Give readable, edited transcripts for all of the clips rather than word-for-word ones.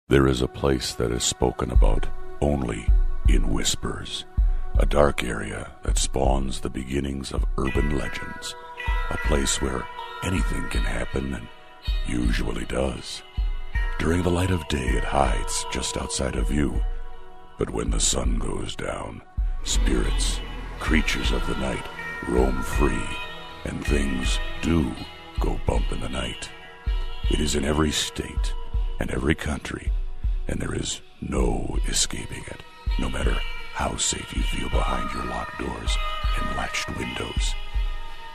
There is a place that is spoken about only in whispers, a dark area that spawns the beginnings of urban legends, a place where anything can happen and usually does. During the light of day, it hides just outside of view, but when the sun goes down, spirits, creatures of the night, roam free, and things do go bump in the night. It is in every state and every country, and there is no escaping it, no matter how safe you feel behind your locked doors and latched windows.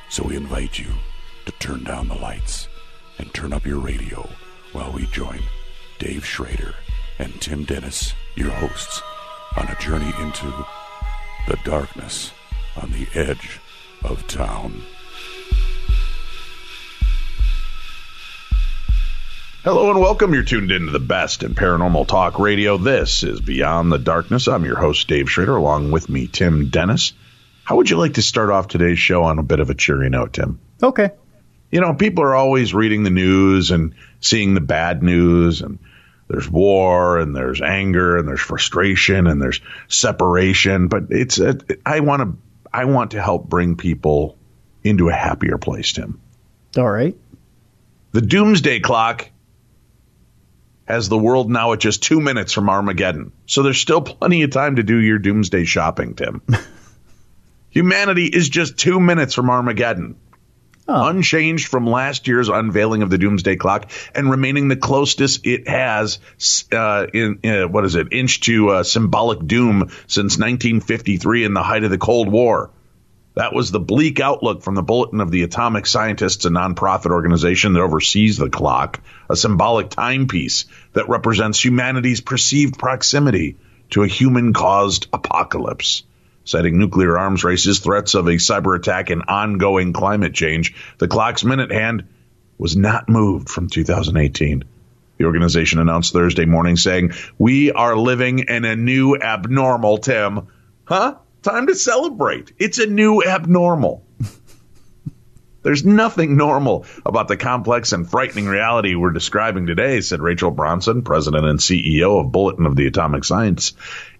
So we invite you to turn down the lights and turn up your radio while we join Dave Schrader and Tim Dennis, your hosts, on a journey into the darkness on the edge of town. Hello and welcome. You're tuned into the best in paranormal talk radio. This is Beyond the Darkness. I'm your host, Dave Schrader, along with me, Tim Dennis. How would you like to start off today's show on a bit of a cheery note, Tim? Okay. You know, people are always reading the news and seeing the bad news, and there's war, and there's anger, and there's frustration, and there's separation. But I want to help bring people into a happier place, Tim. All right. The Doomsday Clock has the world now at just 2 minutes from Armageddon. So there's still plenty of time to do your doomsday shopping, Tim. Humanity is just 2 minutes from Armageddon. Oh. Unchanged from last year's unveiling of the Doomsday Clock and remaining the closest it has inch to symbolic doom since 1953 in the height of the Cold War. That was the bleak outlook from the Bulletin of the Atomic Scientists, a nonprofit organization that oversees the clock, a symbolic timepiece that represents humanity's perceived proximity to a human-caused apocalypse. Citing nuclear arms races, threats of a cyber attack, and ongoing climate change, the clock's minute hand was not moved from 2018. The organization announced Thursday morning saying, "We are living in a new abnormal, Tim." Huh? Time to celebrate. It's a new abnormal. There's nothing normal about the complex and frightening reality we're describing today, said Rachel Bronson, president and CEO of Bulletin of the Atomic Science,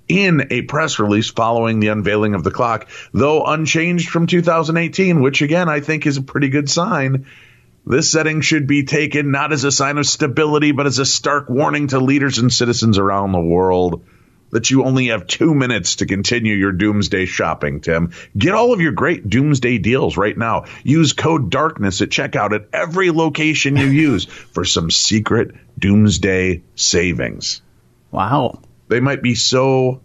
in a press release following the unveiling of the clock. Though unchanged from 2018, which again I think is a pretty good sign, this setting should be taken not as a sign of stability, but as a stark warning to leaders and citizens around the world that you only have 2 minutes to continue your doomsday shopping, Tim. Get all of your great doomsday deals right now. Use code DARKNESS at checkout at every location you use for some secret doomsday savings. Wow. They might be so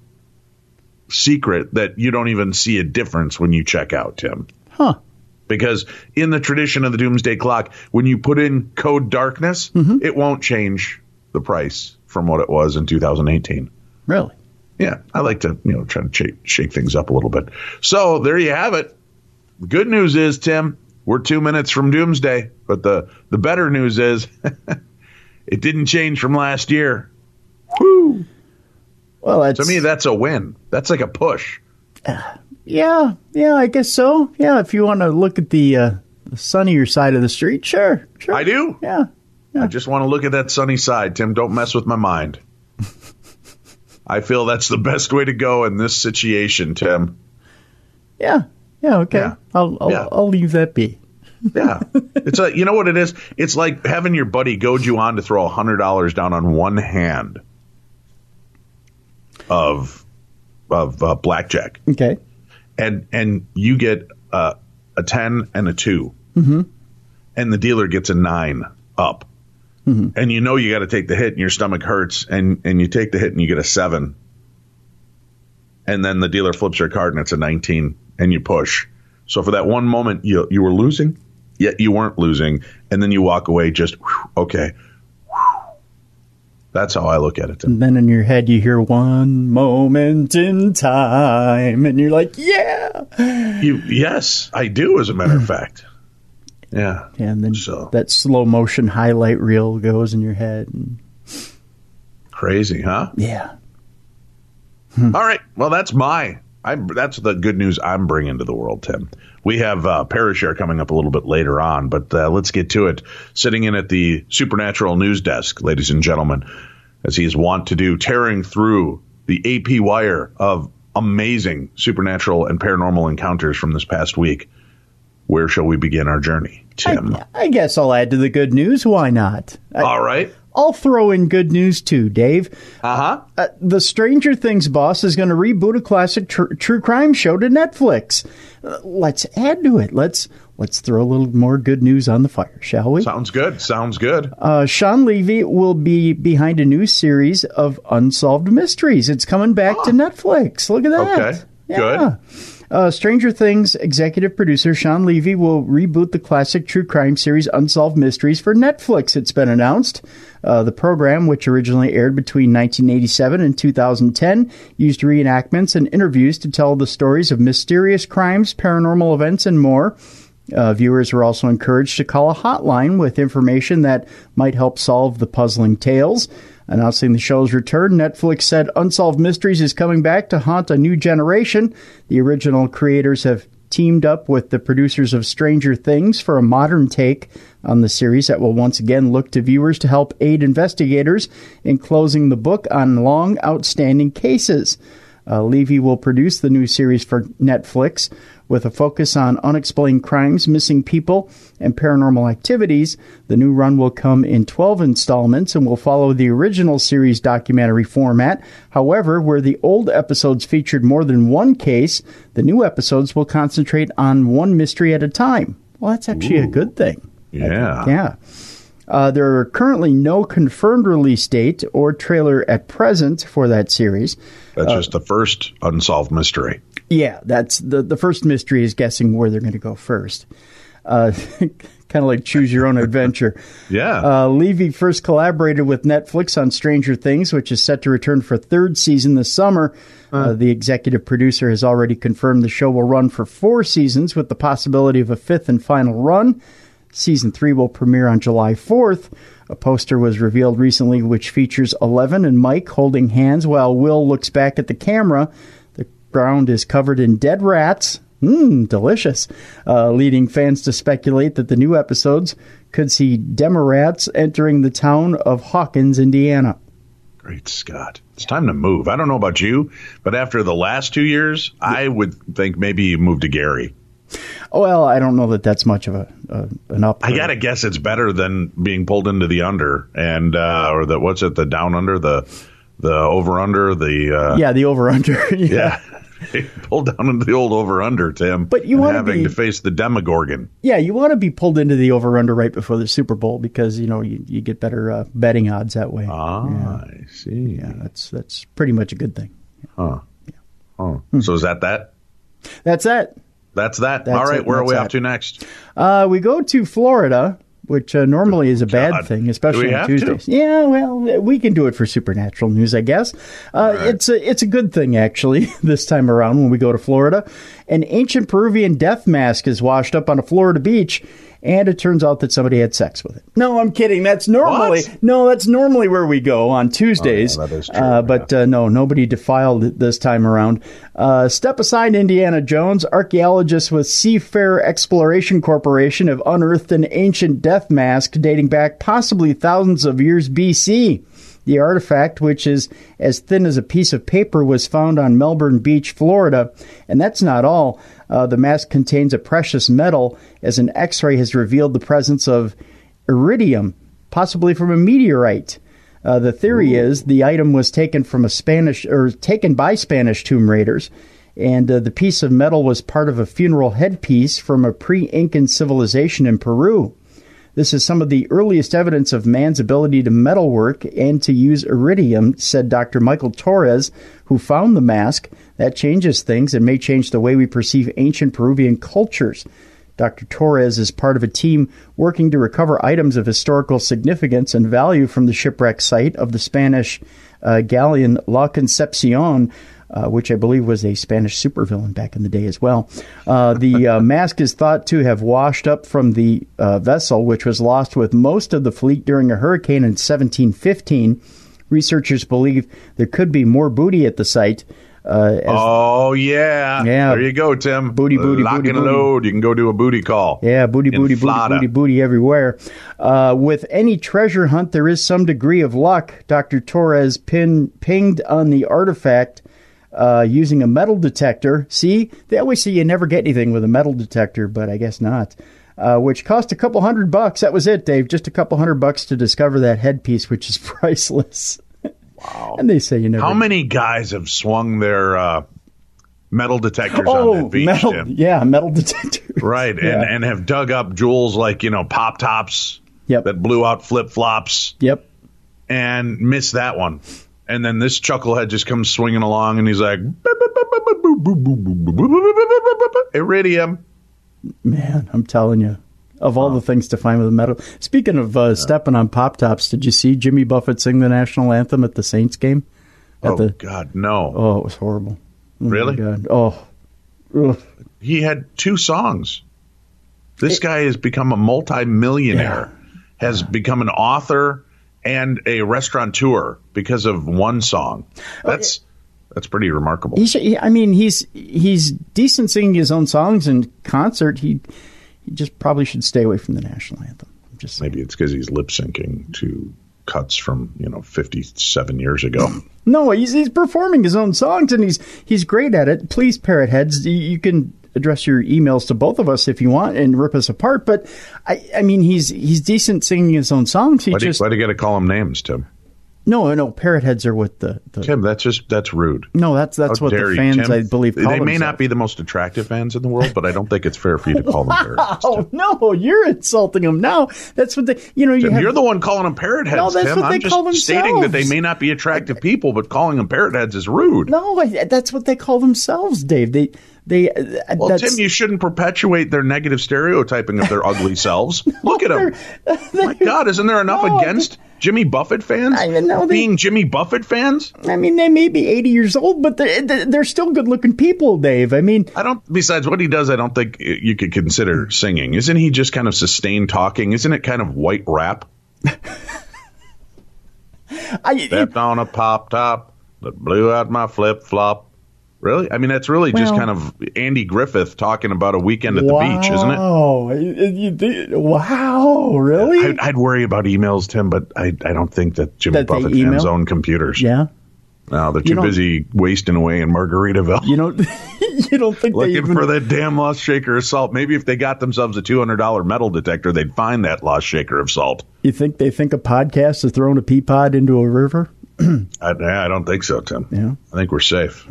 secret that you don't even see a difference when you check out, Tim. Huh. Because in the tradition of the Doomsday Clock, when you put in code DARKNESS, it won't change the price from what it was in 2018. Really? Yeah, I like to, try to shake things up a little bit. So there you have it. The good news is, Tim, we're 2 minutes from doomsday. But the better news is it didn't change from last year. Woo! Well, to me, that's a win. That's like a push. Yeah, I guess so. Yeah, if you want to look at the sunnier side of the street, sure. I do. Yeah. I just want to look at that sunny side, Tim. Don't mess with my mind. I feel that's the best way to go in this situation, Tim. Yeah, okay. Yeah. I'll leave that be. Yeah. It's you know what it is? It's like having your buddy goad you on to throw $100 down on one hand of blackjack. Okay. And you get a 10 and a 2. Mm-hmm. And the dealer gets a 9 up. Mm-hmm. And you got to take the hit and your stomach hurts and you take the hit and you get a 7. And then the dealer flips your card and it's a 19 and you push. So for that one moment you were losing, yet you weren't losing. And then you walk away just, okay. That's how I look at it. And then in your head you hear one moment in time and you're like, yeah. Yes, I do, as a matter of fact. Yeah. And then that slow motion highlight reel goes in your head. Crazy, huh? Yeah. All right. Well, that's that's the good news I'm bringing to the world, Tim. We have Parashare coming up a little bit later on, but let's get to it. Sitting in at the Supernatural News Desk, ladies and gentlemen, as he is wont to do, tearing through the AP wire of amazing supernatural and paranormal encounters from this past week. Where shall we begin our journey, Tim? I guess I'll add to the good news. Why not? All right. I'll throw in good news too, Dave. The Stranger Things boss is going to reboot a classic true crime show to Netflix. Let's add to it. Let's throw a little more good news on the fire, shall we? Sounds good. Sean Levy will be behind a new series of unsolved mysteries. It's coming back to Netflix. Look at that. Okay, good. Stranger Things executive producer Sean Levy will reboot the classic true crime series Unsolved Mysteries for Netflix, it's been announced. The program, which originally aired between 1987 and 2010, used reenactments and interviews to tell the stories of mysterious crimes, paranormal events, and more. Viewers were also encouraged to call a hotline with information that might help solve the puzzling tales. Announcing the show's return, Netflix said Unsolved Mysteries is coming back to haunt a new generation. The original creators have teamed up with the producers of Stranger Things for a modern take on the series that will once again look to viewers to help aid investigators in closing the book on long outstanding cases. Levy will produce the new series for Netflix with a focus on unexplained crimes, missing people, and paranormal activities. The new run will come in 12 installments and will follow the original series documentary format. However, where the old episodes featured more than one case, the new episodes will concentrate on one mystery at a time. Well, that's actually a good thing. Yeah. There are currently no confirmed release date or trailer at present for that series. That's just the first unsolved mystery. Yeah, that's the first mystery is guessing where they're going to go first. Kind of like choose your own adventure. Yeah. Levy first collaborated with Netflix on Stranger Things, which is set to return for a third season this summer. The executive producer has already confirmed the show will run for 4 seasons with the possibility of a 5th and final run. Season 3 will premiere on July 4th. A poster was revealed recently which features Eleven and Mike holding hands while Will looks back at the camera. The ground is covered in dead rats. Delicious. Leading fans to speculate that the new episodes could see demo rats entering the town of Hawkins, Indiana. Great Scott. It's time to move. I don't know about you, but after the last 2 years, I would think maybe you move to Gary. Well, I don't know that that's much of an up. I gotta guess it's better than being pulled into the under and or the what's it, the down under, the over under, the over under. Yeah. Pulled down into the old over under, Tim. But you want having to face the Demogorgon. Yeah, you want to be pulled into the over under right before the Super Bowl because you get better betting odds that way. I see. Yeah, that's pretty much a good thing. Huh. Yeah. Oh. So is that? That's that. That's that. All right, where are we off to next? We go to Florida, which normally is a bad thing, especially on Tuesdays. Yeah, well, we can do it for supernatural news, I guess. Right. It's a good thing, actually, this time around when we go to Florida. An ancient Peruvian death mask is washed up on a Florida beach, and it turns out that somebody had sex with it. No, I'm kidding. That's normally where we go on Tuesdays. Oh, yeah, that is true, but no, nobody defiled it this time around. Step aside, Indiana Jones. Archaeologists with Seafarer Exploration Corporation have unearthed an ancient death mask dating back possibly thousands of years BC. The artifact, which is as thin as a piece of paper, was found on Melbourne Beach, Florida. And that's not all. The mask contains a precious metal, as an X-ray has revealed the presence of iridium, possibly from a meteorite. The theory is the item was taken by Spanish tomb raiders, and the piece of metal was part of a funeral headpiece from a pre-Incan civilization in Peru. This is some of the earliest evidence of man's ability to metalwork and to use iridium, said Dr. Michael Torres, who found the mask. That changes things and may change the way we perceive ancient Peruvian cultures. Dr. Torres is part of a team working to recover items of historical significance and value from the shipwreck site of the Spanish galleon La Concepcion, which I believe was a Spanish supervillain back in the day as well. The mask is thought to have washed up from the vessel, which was lost with most of the fleet during a hurricane in 1715. Researchers believe there could be more booty at the site. Oh, yeah. There you go, Tim. Booty, Lock booty, and booty. load. You can go do a booty call. Yeah, booty, booty, Florida. booty, booty, booty everywhere. With any treasure hunt, there is some degree of luck. Dr. Torres pinged on the artifact using a metal detector. See, they always say you never get anything with a metal detector, but I guess not. Which cost a couple $100. That was it, Dave. Just a couple $100 to discover that headpiece, which is priceless. Wow. And they say you never. How many guys have swung their metal detectors on that beach, Tim? Yeah, metal detectors. Right, Yeah. and have dug up jewels like, Pop Tops that blew out flip-flops. Yep. And missed that one. And then this chucklehead just comes swinging along, and he's like, Iridium. Man, I'm telling you, of all the things to find with a metal. Speaking of stepping on Pop Tops, did you see Jimmy Buffett sing the national anthem at the Saints game? God, no. Oh, it was horrible. Oh, really? my God. Oh. Ugh. He had 2 songs. This guy has become a multi-millionaire, has become an author and a restaurateur because of one song. That's pretty remarkable. He's decent singing his own songs in concert. He just probably should stay away from the national anthem. Maybe it's because he's lip syncing to cuts from 57 years ago. No, he's performing his own songs, and he's great at it. Please, Parrot Heads, you can address your emails to both of us if you want and rip us apart. But he's decent singing his own songs. Why do you got to call him names, Tim? No, Parrot Heads are with the Tim, that's rude. No, that's what the fans, Tim, I believe, call They may themselves. not be the most attractive fans in the world, but I don't think it's fair for you to call them parrot heads. Oh, no, you're insulting them now. That's what they, Tim, you're the one calling them parrot heads, no, that's Tim. what they I'm call just themselves. stating that they may not be attractive people, but calling them parrot heads is rude. No, that's what they call themselves, Dave. Well, Tim, you shouldn't perpetuate their negative stereotyping of their ugly selves. Look at them. My God, isn't there enough against Jimmy Buffett fans being Jimmy Buffett fans? They may be 80 years old, but they're still good-looking people, Dave. Besides what he does, I don't think you could consider singing. Isn't he just kind of sustained talking? Isn't it kind of white rap? Stepped on a pop top that blew out my flip-flop. Really? That's really just kind of Andy Griffith talking about a weekend at the beach, isn't it? Wow, really? I'd worry about emails, Tim, but I don't think that Jimmy Buffett fans own computers. Yeah? No, they're too busy wasting away in Margaritaville. You don't think looking for that damn lost shaker of salt. Maybe if they got themselves a $200 metal detector, they'd find that lost shaker of salt. You think they think a podcast is throwing a pea pod into a river? I don't think so, Tim. Yeah. I think we're safe.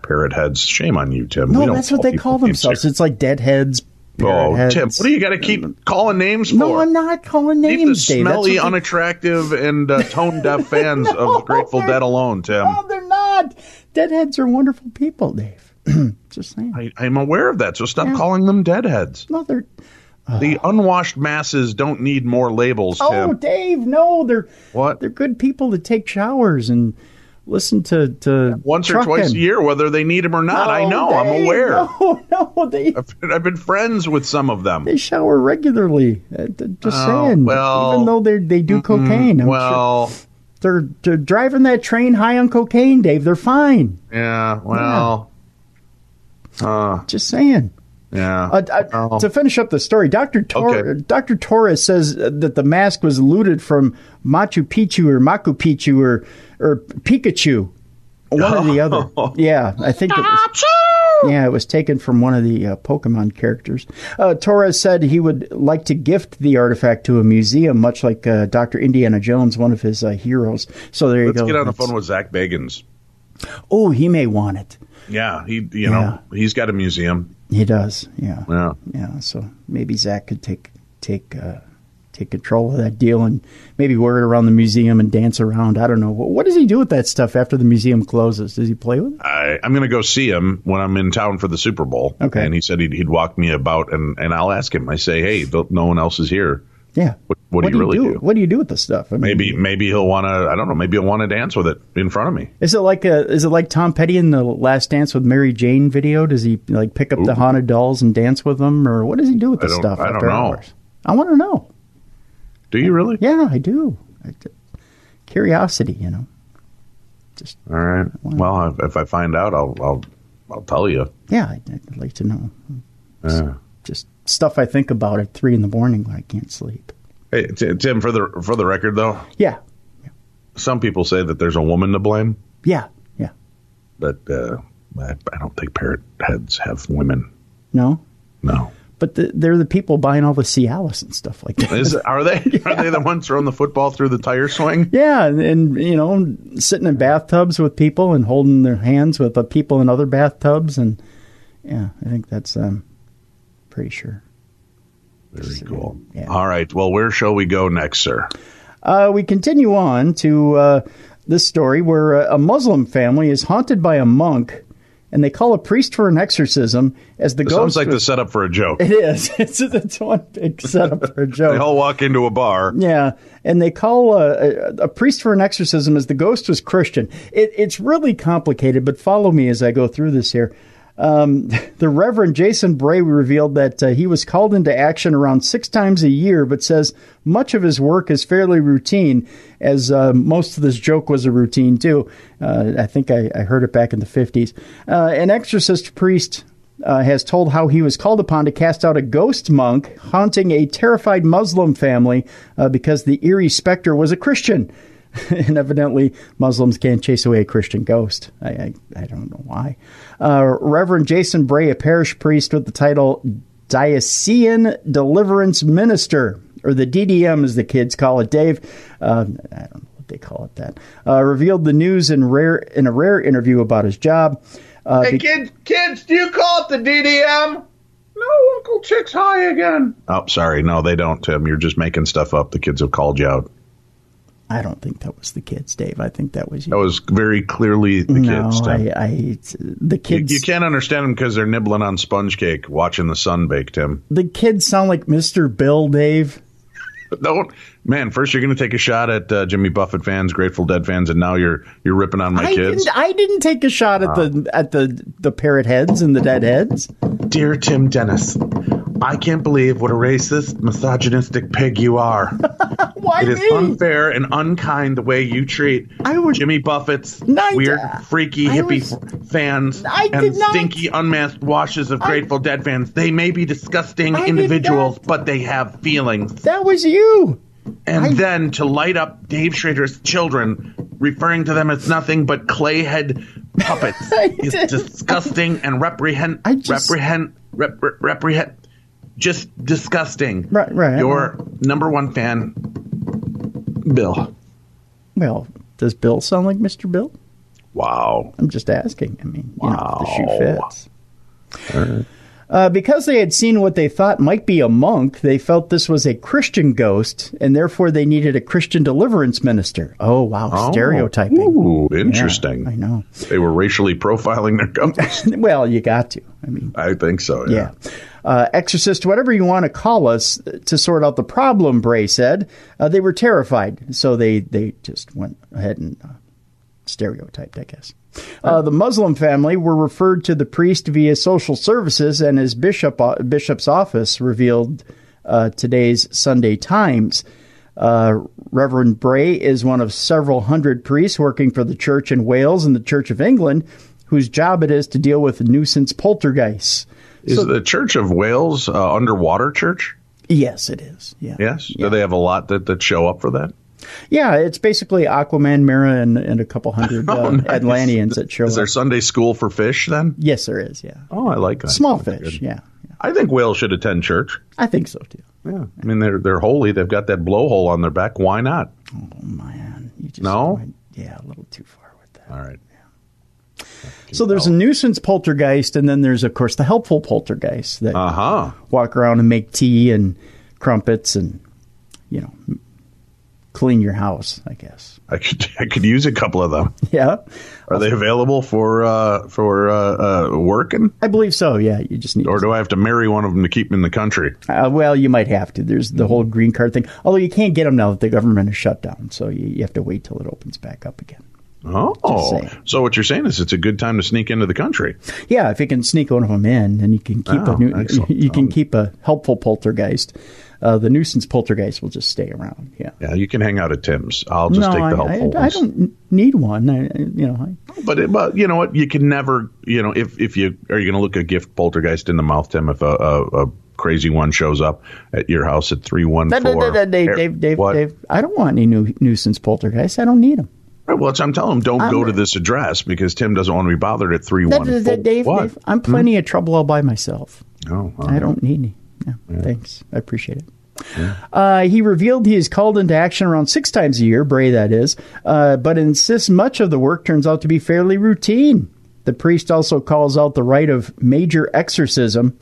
Parrot heads. Shame on you, Tim. No, that's what they call themselves. It's like deadheads. Heads. Tim, what do you got to keep calling names for? No, I'm not calling names, Leave the Dave. smelly, unattractive, and tone-deaf fans of Grateful Dead alone, Tim. No, they're not. Deadheads are wonderful people, Dave. Just saying. I'm aware of that, so stop calling them deadheads. No, they're... The unwashed masses don't need more labels, Tim. Oh, Dave, no. They're good people that take showers and listen to once or twice a year, whether they need them or not. I know. Dave, I'm aware. No, I've been friends with some of them. They shower regularly. Just saying. Well, even though they do cocaine. I'm sure they're driving that train high on cocaine, Dave. They're fine. Yeah. Well. Just saying. Yeah. To finish up the story, Dr. Torres says that the mask was looted from Machu Picchu or Pikachu, one or the other. Yeah, I think it was. Yeah, it was taken from one of the Pokemon characters. Torres said he would like to gift the artifact to a museum, much like Dr. Indiana Jones, one of his heroes. So there you go. Let's get on the phone with Zach Bagans. Oh, he may want it. Yeah, he's got a museum. He does, yeah. Yeah. So maybe Zach could take control of that deal and maybe wear it around the museum and dance around. I don't know. What does he do with that stuff after the museum closes? Does he play with it? I'm going to go see him when I'm in town for the Super Bowl. Okay. And he said he'd walk me about, and I'll ask him. I say, hey, no one else is here. Yeah. What do you really do? What do you do with the stuff? Maybe he'll want to. I don't know. Maybe he'll want to dance with it in front of me. Is it like Tom Petty in the Last Dance with Mary Jane video? Does he pick up the haunted dolls and dance with them, or what does he do with the stuff? I don't know. Hours? I want to know. Do you really? Yeah, I do. Curiosity, Just all right. Well, if I find out, I'll tell you. Yeah, I'd like to know. Just stuff I think about at 3 a.m. when I can't sleep. Hey, Tim, for the record, though. Yeah. Some people say that there's a woman to blame. Yeah. But I don't think parrot heads have women. No. But they're the people buying all the Cialis and stuff like that. Are they? Yeah. Are they the ones throwing the football through the tire swing? Yeah, and sitting in bathtubs with people and holding their hands with people in other bathtubs, and I think that's pretty sure. Very cool. Yeah. All right. Well, where shall we go next, sir? We continue on to this story where a Muslim family is haunted by a monk, and they call a priest for an exorcism as the ghost. Sounds like the setup for a joke. It is. It's one big setup for a joke. They all walk into a bar. Yeah, and they call a priest for an exorcism as the ghost was Christian. It's really complicated, but follow me as I go through this here. The Reverend Jason Bray revealed that he was called into action around 6 times a year, but says much of his work is fairly routine, as most of this joke was a routine too. I think I heard it back in the 50s. An exorcist priest has told how he was called upon to cast out a ghost monk haunting a terrified Muslim family because the eerie specter was a Christian. And evidently, Muslims can't chase away a Christian ghost. I don't know why. Reverend Jason Bray, a parish priest with the title Diocesan Deliverance Minister, or the DDM as the kids call it, Dave. I don't know what they call it that. Revealed the news in a rare interview about his job. Hey, kids, do you call it the DDM? No, Uncle Chick's high again. Oh, sorry. No, they don't, Tim. You're just making stuff up. The kids have called you out. I don't think that was the kids, Dave. I think that was you. That was very clearly the kids. The kids. You can't understand them because they're nibbling on sponge cake, watching the sun bake, Tim. The kids sound like Mr. Bill, Dave. Man, first you're going to take a shot at Jimmy Buffett fans, Grateful Dead fans, and now you're ripping on my kids. I didn't take a shot at the parrot heads and the dead heads. Dear Tim Dennis, I can't believe what a racist, misogynistic pig you are. Why It is unfair and unkind the way you treat Jimmy Buffett's weird, freaky hippie fans and stinky, unmasked washes of Grateful Dead fans. They may be disgusting individuals, but they have feelings. That was you. And then to light up Dave Schrader's children, referring to them as nothing but clayhead puppets, is disgusting and just disgusting. Right. Your number one fan, Bill. Well, does Bill sound like Mr. Bill? Wow. I'm just asking. I mean, wow. If the shoe fits. Because they had seen what they thought might be a monk, they felt this was a Christian ghost, and therefore they needed a Christian deliverance minister. Oh, wow. Stereotyping. Ooh, interesting. Yeah, I know. They were racially profiling their ghosts. Well, you got to. I think so, yeah. Exorcist, whatever you want to call us, to sort out the problem, Bray said. They were terrified, so they just went ahead and stereotyped, I guess. The Muslim family were referred to the priest via social services, and his bishop's office revealed today's Sunday Times. Reverend Bray is one of several hundred priests working for the Church in Wales and the Church of England, whose job it is to deal with nuisance poltergeists. Is the Church of Wales underwater church? Yes, it is. Yeah. Yes? Yeah. Do they have a lot that show up for that? Yeah, it's basically Aquaman, Mira, and a couple hundred nice. Atlanteans that show up. Is there Sunday school for fish then? Yes, there is, yeah. Oh, I like that. Small fish, yeah. I think whales should attend church. I think so, too. Yeah. I mean, they're holy. They've got that blowhole on their back. Why not? Oh, man. You just went, a little too far with that. All right. Yeah. So there's a nuisance poltergeist, and then there's, of course, the helpful poltergeist that walk around and make tea and crumpets and, clean your house, I guess. I could use a couple of them. Yeah. Are they available for working? I believe so, yeah. You just need. Or do I have to marry one of them to keep them in the country? Well, you might have to. There's the whole green card thing. Although you can't get them now that the government is shut down, so you have to wait till it opens back up again. Oh, so what you're saying is it's a good time to sneak into the country. Yeah, if you can sneak one of them in, then you can keep keep a helpful poltergeist. The nuisance poltergeist will just stay around. Yeah. Yeah, you can hang out at Tim's. I'll just take the helpful ones. I don't need one. But you know what? You can never, if you are you going to look a gift poltergeist in the mouth, Tim, if a crazy one shows up at your house at 314. Dave, I don't want any nuisance poltergeists. I don't need them. Right, well, I'm telling him don't go to this address because Tim doesn't want to be bothered at 314. Dave, I'm plenty of trouble all by myself. Oh, I don't need any. Yeah. Thanks. I appreciate it. Yeah. He revealed he is called into action around 6 times a year, Bray that is, but insists much of the work turns out to be fairly routine. The priest also calls out the rite of major exorcism.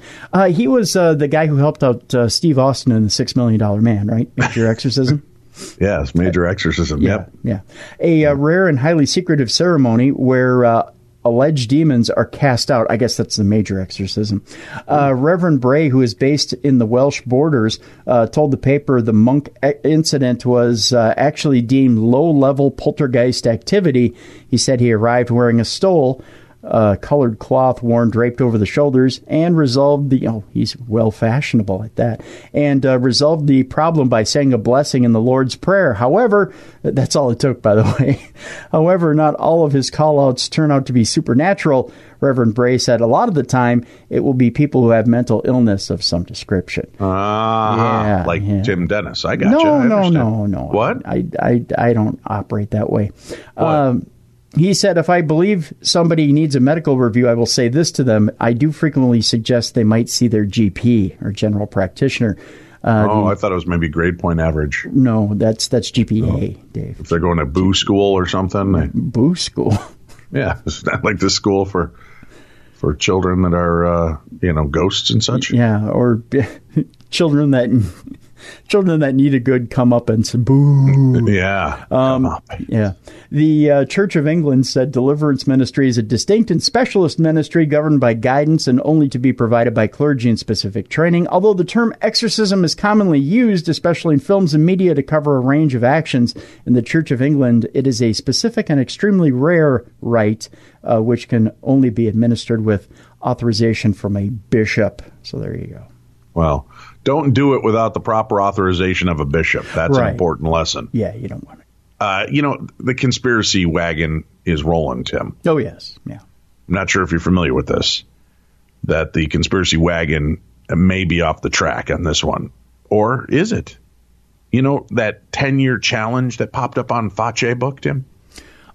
He was the guy who helped out Steve Austin in the $6 Million Man, right? Major exorcism. Yes, major exorcism. Yeah. A rare and highly secretive ceremony where alleged demons are cast out. I guess that's the major exorcism. Reverend Bray, who is based in the Welsh borders, told the paper the monk incident was actually deemed low-level poltergeist activity. He said he arrived wearing a stole, colored cloth worn draped over the shoulders, and resolved he's well fashionable at that, and resolved the problem by saying a blessing in the Lord's Prayer. However, that's all it took, by the way. However, not all of his call-outs turn out to be supernatural. Reverend Bray said a lot of the time it will be people who have mental illness of some description. Tim Dennis. I got you. No. What? I don't operate that way. He said, if I believe somebody needs a medical review, I will say this to them. I do frequently suggest they might see their GP or general practitioner. I thought it was maybe grade point average. No, that's GPA, Dave. If they're going to boo school or something. Boo school? Yeah, it's not like this school for children that are, ghosts and such. Yeah, or children that need a good comeuppance. Boo. Yeah. Yeah. The Church of England said deliverance ministry is a distinct and specialist ministry governed by guidance and only to be provided by clergy in specific training. Although the term exorcism is commonly used, especially in films and media, to cover a range of actions, in the Church of England, it is a specific and extremely rare rite, which can only be administered with authorization from a bishop. So there you go. Well, don't do it without the proper authorization of a bishop. That's an important lesson. Yeah, you don't want it. The conspiracy wagon is rolling, Tim. Oh, yes. Yeah. I'm not sure if you're familiar with this, that the conspiracy wagon may be off the track on this one. Or is it? That 10-year challenge that popped up on Fache book, Tim?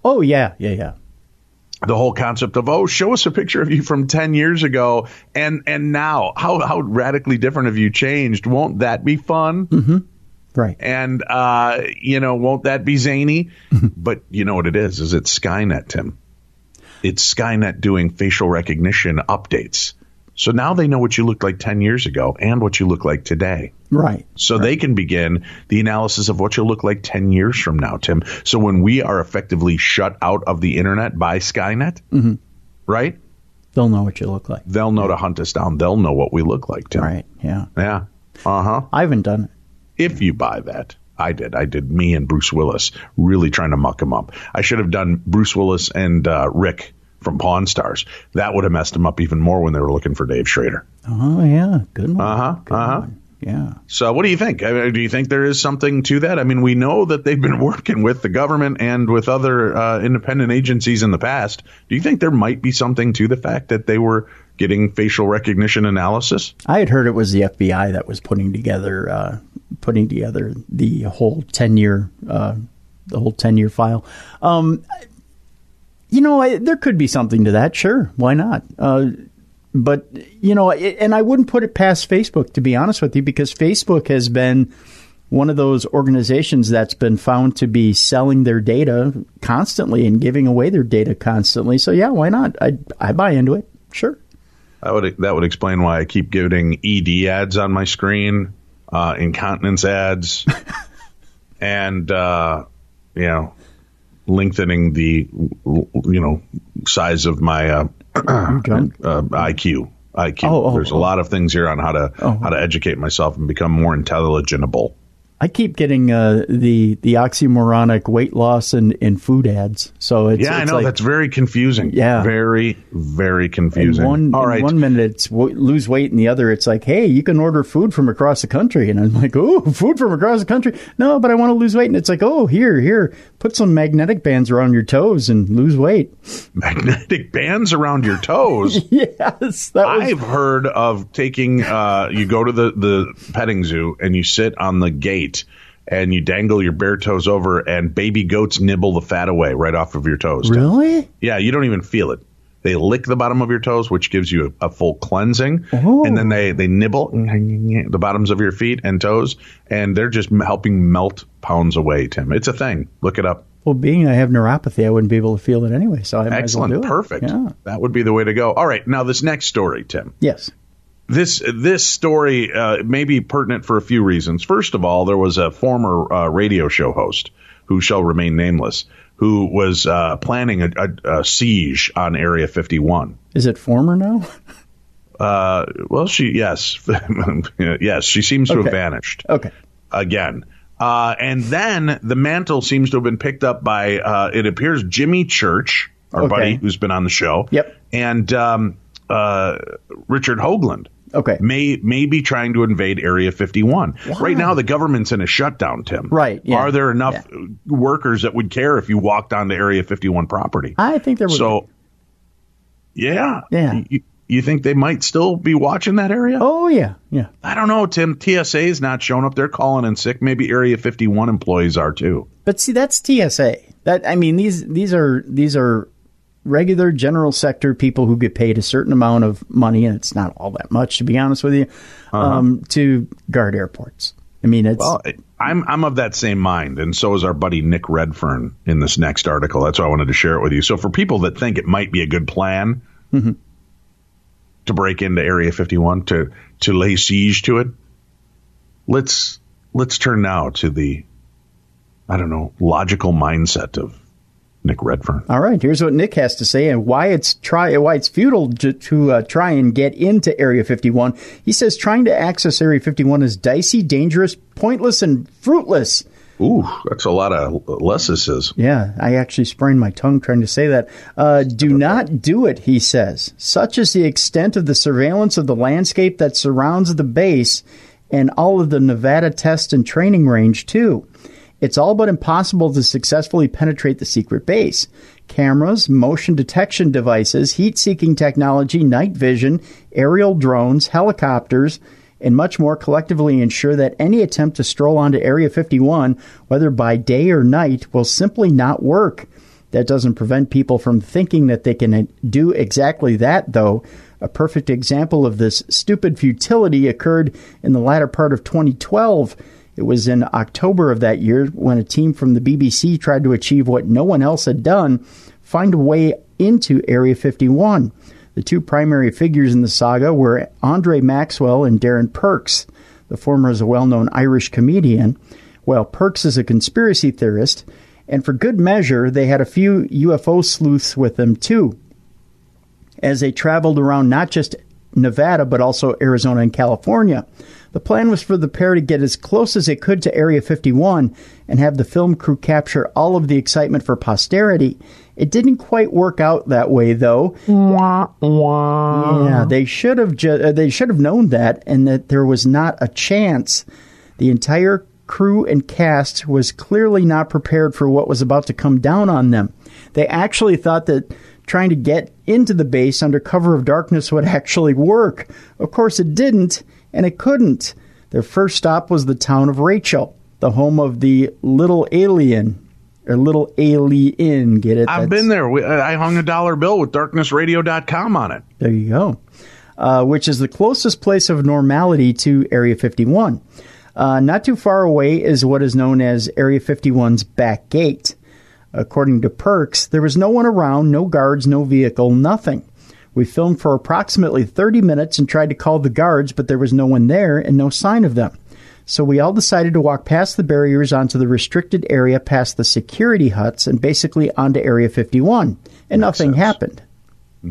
Oh, yeah. The whole concept of, show us a picture of you from 10 years ago and now. How radically different have you changed? Won't that be fun? Mm-hmm. Right. And, won't that be zany? But you know what it is? Is it's Skynet, Tim. It's Skynet doing facial recognition updates. So now they know what you looked like 10 years ago and what you look like today. Right. So they can begin the analysis of what you'll look like 10 years from now, Tim. So when we are effectively shut out of the internet by Skynet, right? They'll know what you look like. They'll know to hunt us down. They'll know what we look like, Tim. Right. Yeah. Yeah. Uh-huh. I haven't done it. If you buy that. I did me and Bruce Willis, really trying to muck him up. I should have done Bruce Willis and Rick from Pawn Stars. That would have messed them up even more when they were looking for Dave Schrader. Oh, yeah. Good one. Good one. Yeah. So what do you think? Do you think there is something to that? I mean, we know that they've been working with the government and with other independent agencies in the past. Do you think there might be something to the fact that they were getting facial recognition analysis? I had heard it was the FBI that was putting together the whole 10-year file. There could be something to that. Sure, why not? But and I wouldn't put it past Facebook, to be honest with you, because Facebook has been one of those organizations that's been found to be selling their data constantly and giving away their data constantly. So yeah, why not? I buy into it. Sure. That would explain why I keep getting ED ads on my screen, incontinence ads, and lengthening the size of my IQ. There's a lot of things here on how to educate myself and become more intelligible. I keep getting the oxymoronic weight loss and food ads. So it's I know, that's very confusing. Yeah, very, very confusing. In 1 minute it's lose weight, and the other it's like, hey, you can order food from across the country, and I'm like, oh, food from across the country? No, but I want to lose weight, and it's like, oh, here, put some magnetic bands around your toes and lose weight. Magnetic bands around your toes? Yes, I've heard of taking. You go to the petting zoo and you sit on the gate. And you dangle your bare toes over, and baby goats nibble the fat away right off of your toes. Really? Yeah, you don't even feel it. They lick the bottom of your toes, which gives you a full cleansing. Oh. And then they nibble the bottoms of your feet and toes, and they're just helping melt pounds away, Tim. It's a thing. Look it up. Well, being I have neuropathy, I wouldn't be able to feel it anyway, so I might as well do it. Perfect. Yeah. That would be the way to go. All right, now this next story, Tim. Yes. This story may be pertinent for a few reasons. First of all, there was a former radio show host who shall remain nameless who was planning a siege on Area 51. Is it former now? Well, yes, yes, she seems to have vanished. Okay. Again. And then the mantle seems to have been picked up by, it appears, Jimmy Church, our buddy who's been on the show. Yep. And Richard Hoagland. Okay. May be trying to invade Area 51. Why? Right now, the government's in a shutdown, Tim. Right. Yeah. Are there enough workers that would care if you walked onto Area 51 property? I think there would. So, yeah. Yeah. You think they might still be watching that area? Oh, yeah. Yeah. I don't know, Tim. TSA is not showing up. They're calling in sick. Maybe Area 51 employees are, too. But see, that's TSA. These are regular general sector people who get paid a certain amount of money, and it's not all that much, to be honest with you, to guard airports. I mean, it's... Well, I'm of that same mind, and so is our buddy Nick Redfern in this next article. That's why I wanted to share it with you. So for people that think it might be a good plan to break into Area 51, to lay siege to it, let's turn now to the, logical mindset of Nick Redfern. All right, here's what Nick has to say and why it's futile to try and get into Area 51. He says trying to access Area 51 is dicey, dangerous, pointless, and fruitless. Ooh, that's a lot of lesses. Yeah, I actually sprained my tongue trying to say that. Do not do it, he says. Such is the extent of the surveillance of the landscape that surrounds the base and all of the Nevada test and training range, too. It's all but impossible to successfully penetrate the secret base. Cameras, motion detection devices, heat-seeking technology, night vision, aerial drones, helicopters, and much more collectively ensure that any attempt to stroll onto Area 51, whether by day or night, will simply not work. That doesn't prevent people from thinking that they can do exactly that, though. A perfect example of this stupid futility occurred in the latter part of 2012. It was in October of that year when a team from the BBC tried to achieve what no one else had done, find a way into Area 51. The two primary figures in the saga were Andre Maxwell and Darren Perks. The former is a well-known Irish comedian, while Perks is a conspiracy theorist, and for good measure, they had a few UFO sleuths with them too, as they traveled around not just Nevada, but also Arizona and California. The plan was for the pair to get as close as they could to Area 51 and have the film crew capture all of the excitement for posterity. It didn't quite work out that way, though. Yeah, they should have known that, and that there was not a chance. The entire crew and cast was clearly not prepared for what was about to come down on them. They actually thought that trying to get into the base under cover of darkness would actually work. Of course, it didn't, and it couldn't. Their first stop was the town of Rachel, the home of the Little Alien. Or Little Alien, get it? I've been there. I hung a dollar bill with darknessradio.com on it. There you go. Which is the closest place of normality to Area 51. Not too far away is what is known as Area 51's back gate. According to Perks, there was no one around, no guards, no vehicle, nothing. We filmed for approximately 30 minutes and tried to call the guards, but there was no one there and no sign of them. So we all decided to walk past the barriers onto the restricted area, past the security huts, and basically onto Area 51. And nothing happened.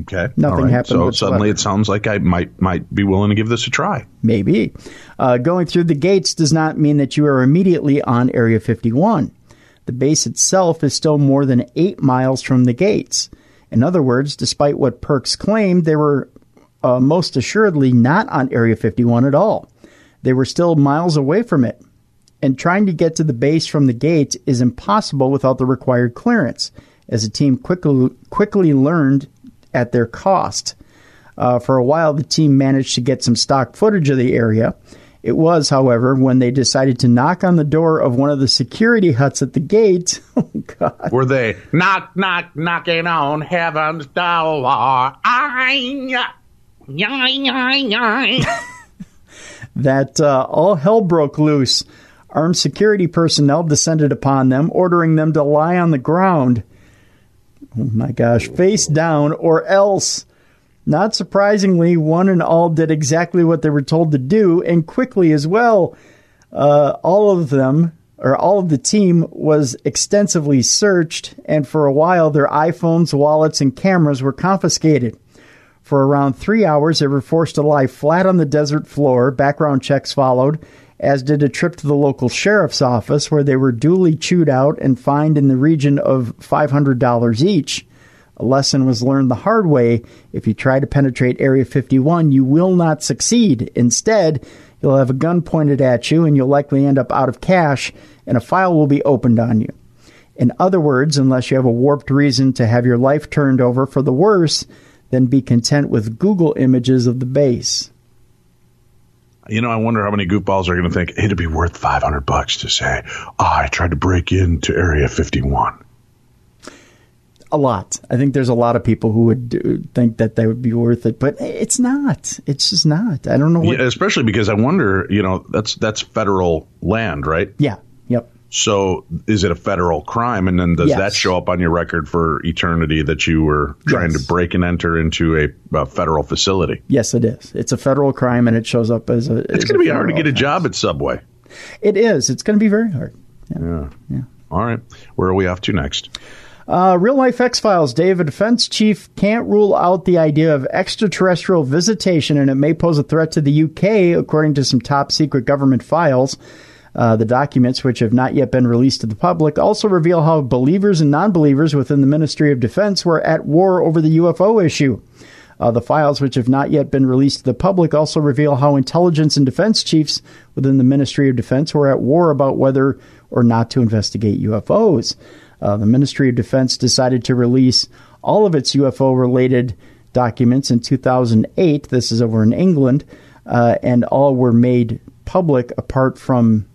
Okay. Nothing happened. So whatsoever. suddenly it sounds like I might be willing to give this a try. Maybe. Going through the gates does not mean that you are immediately on Area 51. The base itself is still more than 8 miles from the gates. In other words, despite what Perks claimed, they were most assuredly not on Area 51 at all. They were still miles away from it. And trying to get to the base from the gates is impossible without the required clearance, as the team quickly learned at their cost. For a while, the team managed to get some stock footage of the area. It was, however, when they decided to knock on the door of one of the security huts at the gate. Oh, God. Were they knocking on heaven's door? That all hell broke loose. Armed security personnel descended upon them, ordering them to lie on the ground. Oh, my gosh. Face down or else. Not surprisingly, one and all did exactly what they were told to do, and quickly as well. All of the team was extensively searched, and for a while their iPhones, wallets, and cameras were confiscated. For around 3 hours, they were forced to lie flat on the desert floor. Background checks followed, as did a trip to the local sheriff's office, where they were duly chewed out and fined in the region of $500 each. A lesson was learned the hard way. If you try to penetrate Area 51, you will not succeed. Instead, you'll have a gun pointed at you, and you'll likely end up out of cash, and a file will be opened on you. In other words, unless you have a warped reason to have your life turned over for the worse, then be content with Google images of the base. You know, I wonder how many goofballs are going to think it'd be worth $500 to say, I tried to break into Area 51. A lot. I think there's a lot of people who would think that would be worth it, but it's not. It's just not. I don't know. Yeah, especially because I wonder, that's federal land, right? Yeah. Yep. So is it a federal crime? And then does Yes. that show up on your record for eternity that you were trying Yes. to break and enter into a federal facility? Yes, it is. It's a federal crime, and it shows up as a. It's going to be hard to get a job at Subway. It is. It's going to be very hard. Yeah. All right. Where are we off to next? Real Life X-Files. Dave, a defense chief can't rule out the idea of extraterrestrial visitation, and it may pose a threat to the UK, according to some top-secret government files. The documents, which have not yet been released to the public, also reveal how believers and non-believers within the Ministry of Defense were at war over the UFO issue. The files, which have not yet been released to the public, also reveal how intelligence and defense chiefs within the Ministry of Defense were at war about whether or not to investigate UFOs. The Ministry of Defense decided to release all of its UFO-related documents in 2008. This is over in England, and all were made public apart from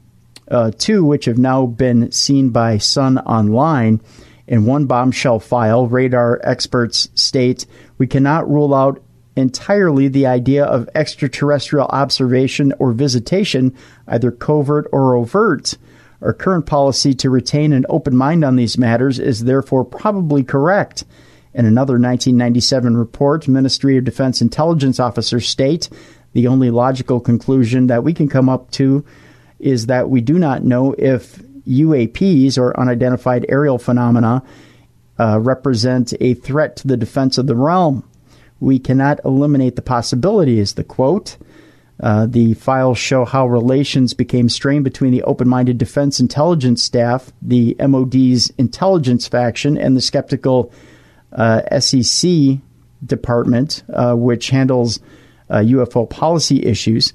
two, which have now been seen by Sun Online. In one bombshell file, radar experts state, we cannot rule out entirely the idea of extraterrestrial observation or visitation, either covert or overt. Our current policy to retain an open mind on these matters is therefore probably correct. In another 1997 report, Ministry of Defense intelligence officers state, the only logical conclusion that we can come up to is that we do not know if UAPs, or unidentified aerial phenomena, represent a threat to the defense of the realm. We cannot eliminate the possibility, is the quote. The files show how relations became strained between the open-minded defense intelligence staff, the MOD's intelligence faction, and the skeptical SEC department, which handles UFO policy issues.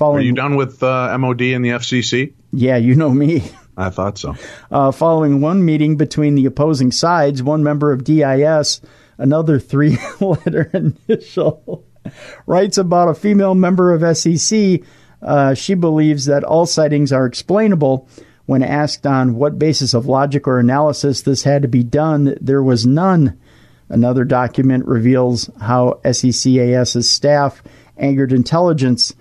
Are you done with MOD and the FCC? Yeah, you know me. I thought so. Following one meeting between the opposing sides, one member of DIS, another three-letter initial, writes about a female member of SEC. She believes that all sightings are explainable. When asked on what basis of logic or analysis this had to be done, there was none. Another document reveals how SECAS's staff angered intelligence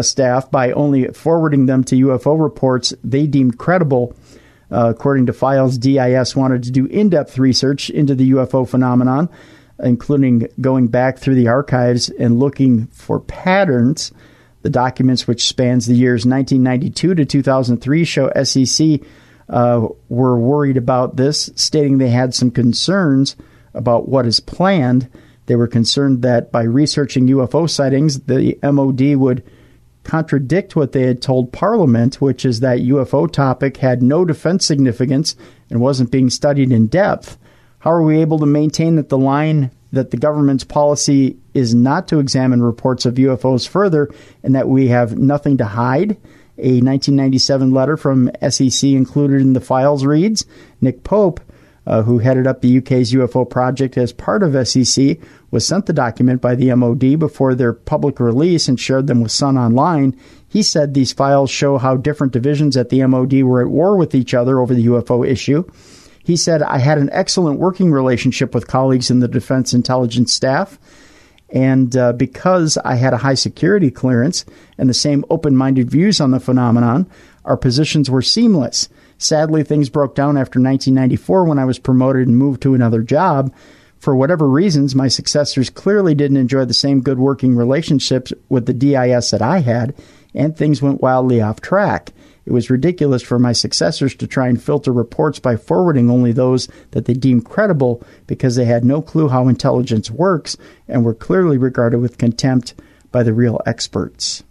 staff by only forwarding them to UFO reports they deemed credible. According to files, DIS wanted to do in-depth research into the UFO phenomenon, including going back through the archives and looking for patterns. The documents, which spans the years 1992 to 2003, show SEC were worried about this, stating they had some concerns about what is planned. They were concerned that by researching UFO sightings, the MOD would contradict what they had told Parliament, which is that UFO topic had no defense significance and wasn't being studied in depth. How are we able to maintain that the line that the government's policy is not to examine reports of UFOs further and that we have nothing to hide? A 1997 letter from SEC included in the files reads, Nick Pope, who headed up the UK's UFO project as part of SEC, was sent the document by the MOD before their public release and shared them with Sun Online. He said these files show how different divisions at the MOD were at war with each other over the UFO issue. He said, I had an excellent working relationship with colleagues in the Defense Intelligence staff, and because I had a high security clearance and the same open-minded views on the phenomenon, our positions were seamless. Sadly, things broke down after 1994 when I was promoted and moved to another job. For whatever reasons, my successors clearly didn't enjoy the same good working relationships with the DIS that I had, and things went wildly off track. It was ridiculous for my successors to try and filter reports by forwarding only those that they deemed credible because they had no clue how intelligence works and were clearly regarded with contempt by the real experts.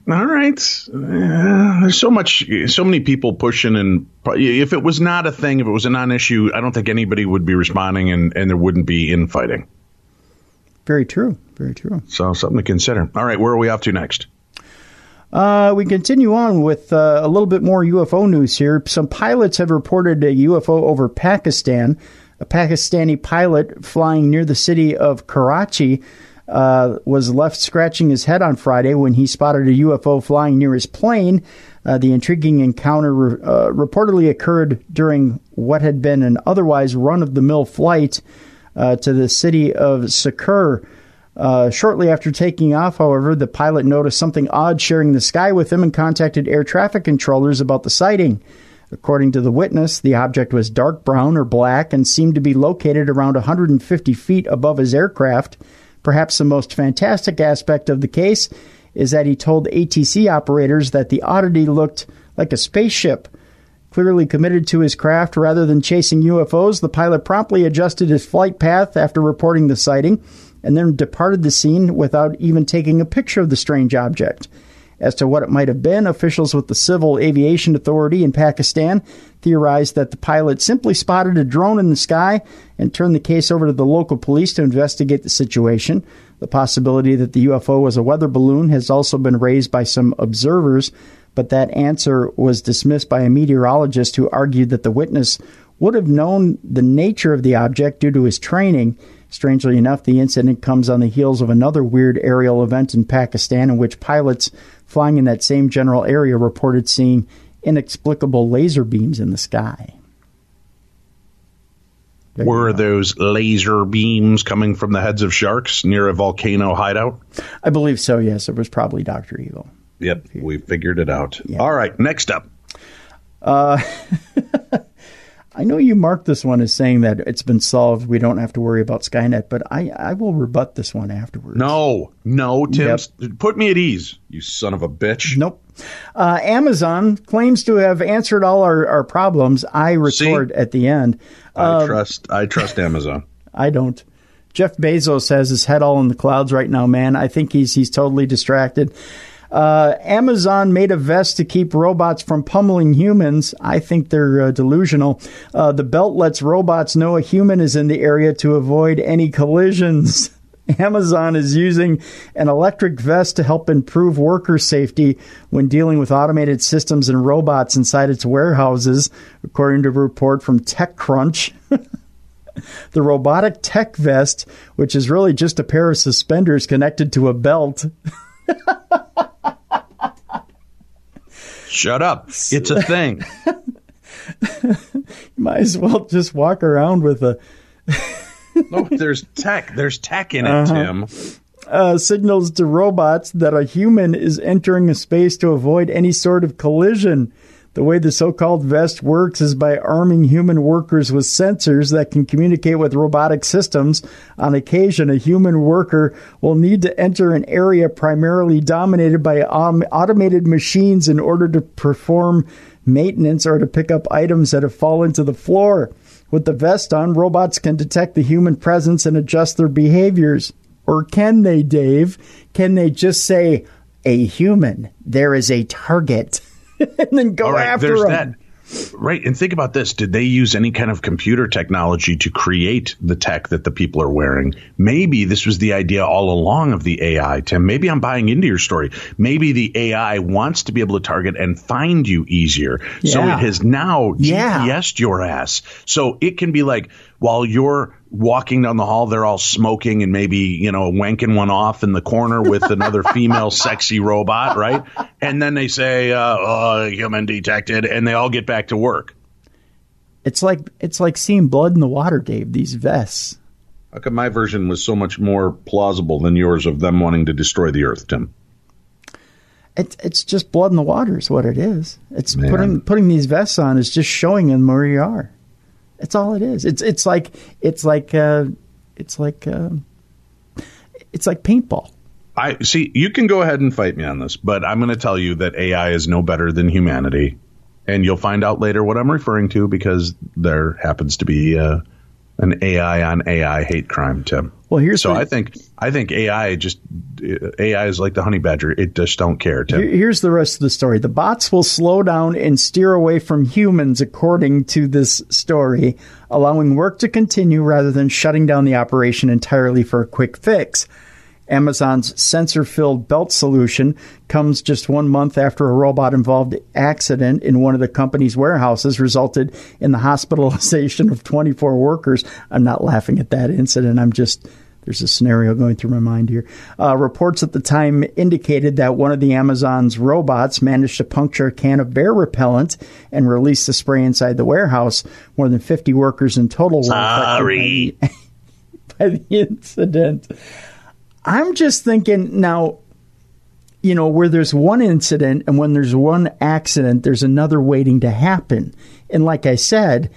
All right. There's so many people pushing, and if it was not a thing, if it was a non-issue, I don't think anybody would be responding and there wouldn't be infighting. Very true. Very true. So something to consider. All right. Where are we off to next? We continue on with a little bit more UFO news here. Some pilots have reported a UFO over Pakistan. A Pakistani pilot flying near the city of Karachi was left scratching his head on Friday when he spotted a UFO flying near his plane. The intriguing encounter reportedly occurred during what had been an otherwise run-of-the-mill flight to the city of Sakur. Shortly after taking off, however, the pilot noticed something odd sharing the sky with him and contacted air traffic controllers about the sighting. According to the witness, the object was dark brown or black and seemed to be located around 150 feet above his aircraft. Perhaps the most fantastic aspect of the case is that he told ATC operators that the oddity looked like a spaceship. Clearly committed to his craft rather than chasing UFOs, the pilot promptly adjusted his flight path after reporting the sighting and then departed the scene without even taking a picture of the strange object. As to what it might have been, officials with the Civil Aviation Authority in Pakistan theorized that the pilot simply spotted a drone in the sky and turned the case over to the local police to investigate the situation. The possibility that the UFO was a weather balloon has also been raised by some observers, but that answer was dismissed by a meteorologist who argued that the witness would have known the nature of the object due to his training. Strangely enough, the incident comes on the heels of another weird aerial event in Pakistan in which pilots flying in that same general area reported seeing inexplicable laser beams in the sky. Were those laser beams coming from the heads of sharks near a volcano hideout? I believe so, yes. It was probably Dr. Evil. Yep, we figured it out. Yeah. All right, next up. I know you marked this one as saying that it's been solved. We don't have to worry about Skynet, but I will rebut this one afterwards. No, Tim. Yep. Put me at ease, you son of a bitch. Nope. Amazon claims to have answered all our problems. I retort at the end. I trust Amazon. I don't. Jeff Bezos has his head all in the clouds right now, man. I think he's totally distracted. Amazon made a vest to keep robots from pummeling humans. I think they're delusional. The belt lets robots know a human is in the area to avoid any collisions. Amazon is using an electric vest to help improve worker safety when dealing with automated systems and robots inside its warehouses, according to a report from TechCrunch. The robotic tech vest, which is really just a pair of suspenders connected to a belt. Shut up. It's a thing. You might as well just walk around with a... No, there's tech. There's tech in it, Tim. Signals to robots that a human is entering a space to avoid any sort of collision. The way the so-called vest works is by arming human workers with sensors that can communicate with robotic systems. On occasion, a human worker will need to enter an area primarily dominated by automated machines in order to perform maintenance or to pick up items that have fallen to the floor. With the vest on, robots can detect the human presence and adjust their behaviors. Or can they, Dave? Can they just say, a human, there is a target, and then go after them? That. Right. And think about this. Did they use any kind of computer technology to create the tech that the people are wearing? Maybe this was the idea all along of the AI, Tim. Maybe I'm buying into your story. Maybe the AI wants to be able to target and find you easier. Yeah. So it has now GPS'd your ass. So it can be like, while you're walking down the hall, they're all smoking and maybe, wanking one off in the corner with another female sexy robot, right? And then they say, human detected, and they all get back to work. It's like seeing blood in the water, Dave, these vests. How come my version was so much more plausible than yours of them wanting to destroy the earth, Tim? It's just blood in the water is what it is. It's putting these vests on is just showing them where you are. That's all it is. It's like paintball. I see. You can go ahead and fight me on this, but I'm going to tell you that AI is no better than humanity, and you'll find out later what I'm referring to because there happens to be an AI on AI hate crime, Tim. Well, I think AI is like the honey badger. It just don't care, Tim. Here's the rest of the story. The bots will slow down and steer away from humans, according to this story, allowing work to continue rather than shutting down the operation entirely for a quick fix. Amazon's sensor-filled belt solution comes just 1 month after a robot-involved accident in one of the company's warehouses resulted in the hospitalization of 24 workers. I'm not laughing at that incident. There's a scenario going through my mind here. Reports at the time indicated that one of the Amazon's robots managed to puncture a can of bear repellent and release the spray inside the warehouse. More than 50 workers in total were affected by the incident. I'm just thinking now, where there's one incident and when there's one accident, there's another waiting to happen. And like I said,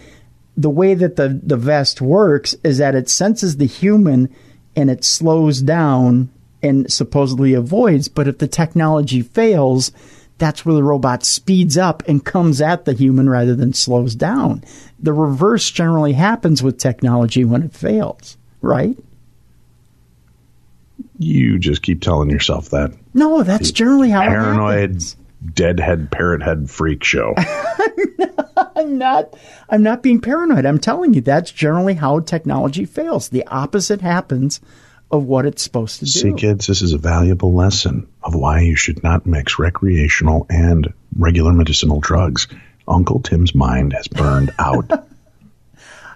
the way that the vest works is that it senses the human and it slows down and supposedly avoids. But if the technology fails, that's where the robot speeds up and comes at the human rather than slows down. The reverse generally happens with technology when it fails, right? You just keep telling yourself that. No, that's generally how it happens. Paranoid, deadhead, parrot head freak show. I'm not being paranoid. I'm telling you, that's generally how technology fails. The opposite happens of what it's supposed to do. See, kids, this is a valuable lesson of why you should not mix recreational and regular medicinal drugs. Uncle Tim's mind has burned out.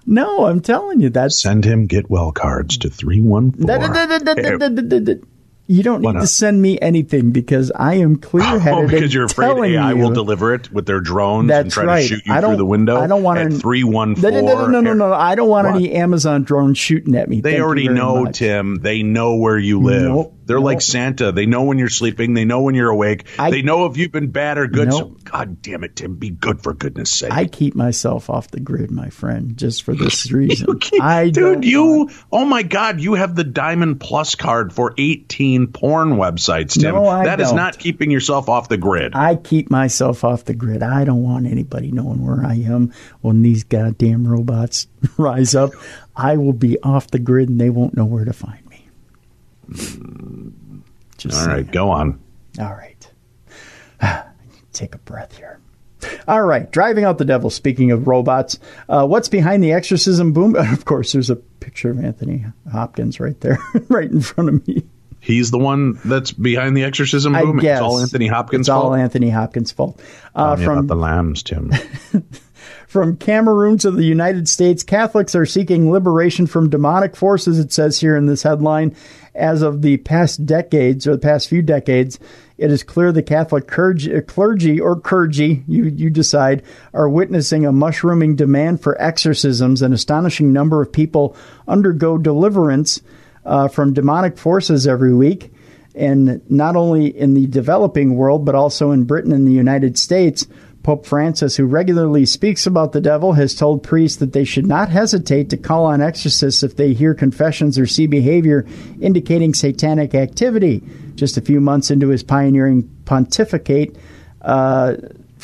No, I'm telling you that. Send him get well cards to 314. You don't need to send me anything because I am clear-headed. Because you're afraid AI will deliver it with their drones and try to shoot you through the window. I don't want at 314. No. I don't want any Amazon drones shooting at me. They already know, Tim. They know where you live. Nope. They're like Santa. They know when you're sleeping. They know when you're awake. They know if you've been bad or good. So, God damn it, Tim, be good for goodness sake. I keep myself off the grid, my friend, just for this reason. Oh my God, you have the Diamond Plus card for 18 porn websites, Tim. No, I don't. Is not keeping yourself off the grid. I keep myself off the grid. I don't want anybody knowing where I am when these goddamn robots rise up. I will be off the grid and they won't know where to find me. All right, go on. All right. Take a breath here. All right, driving out the devil. Speaking of robots, what's behind the exorcism boom? Of course, there's a picture of Anthony Hopkins right there, right in front of me. He's the one that's behind the exorcism boom? I guess. It's all Anthony Hopkins' fault? fault? It's all Anthony Hopkins' fault. About the lambs, Tim. From Cameroon to the United States, Catholics are seeking liberation from demonic forces, it says here in this headline. As of the past few decades, it is clear the Catholic clergy, you decide, are witnessing a mushrooming demand for exorcisms. An astonishing number of people undergo deliverance from demonic forces every week. And not only in the developing world, but also in Britain and the United States. Pope Francis, who regularly speaks about the devil, has told priests that they should not hesitate to call on exorcists if they hear confessions or see behavior indicating satanic activity. Just a few months into his pioneering pontificate,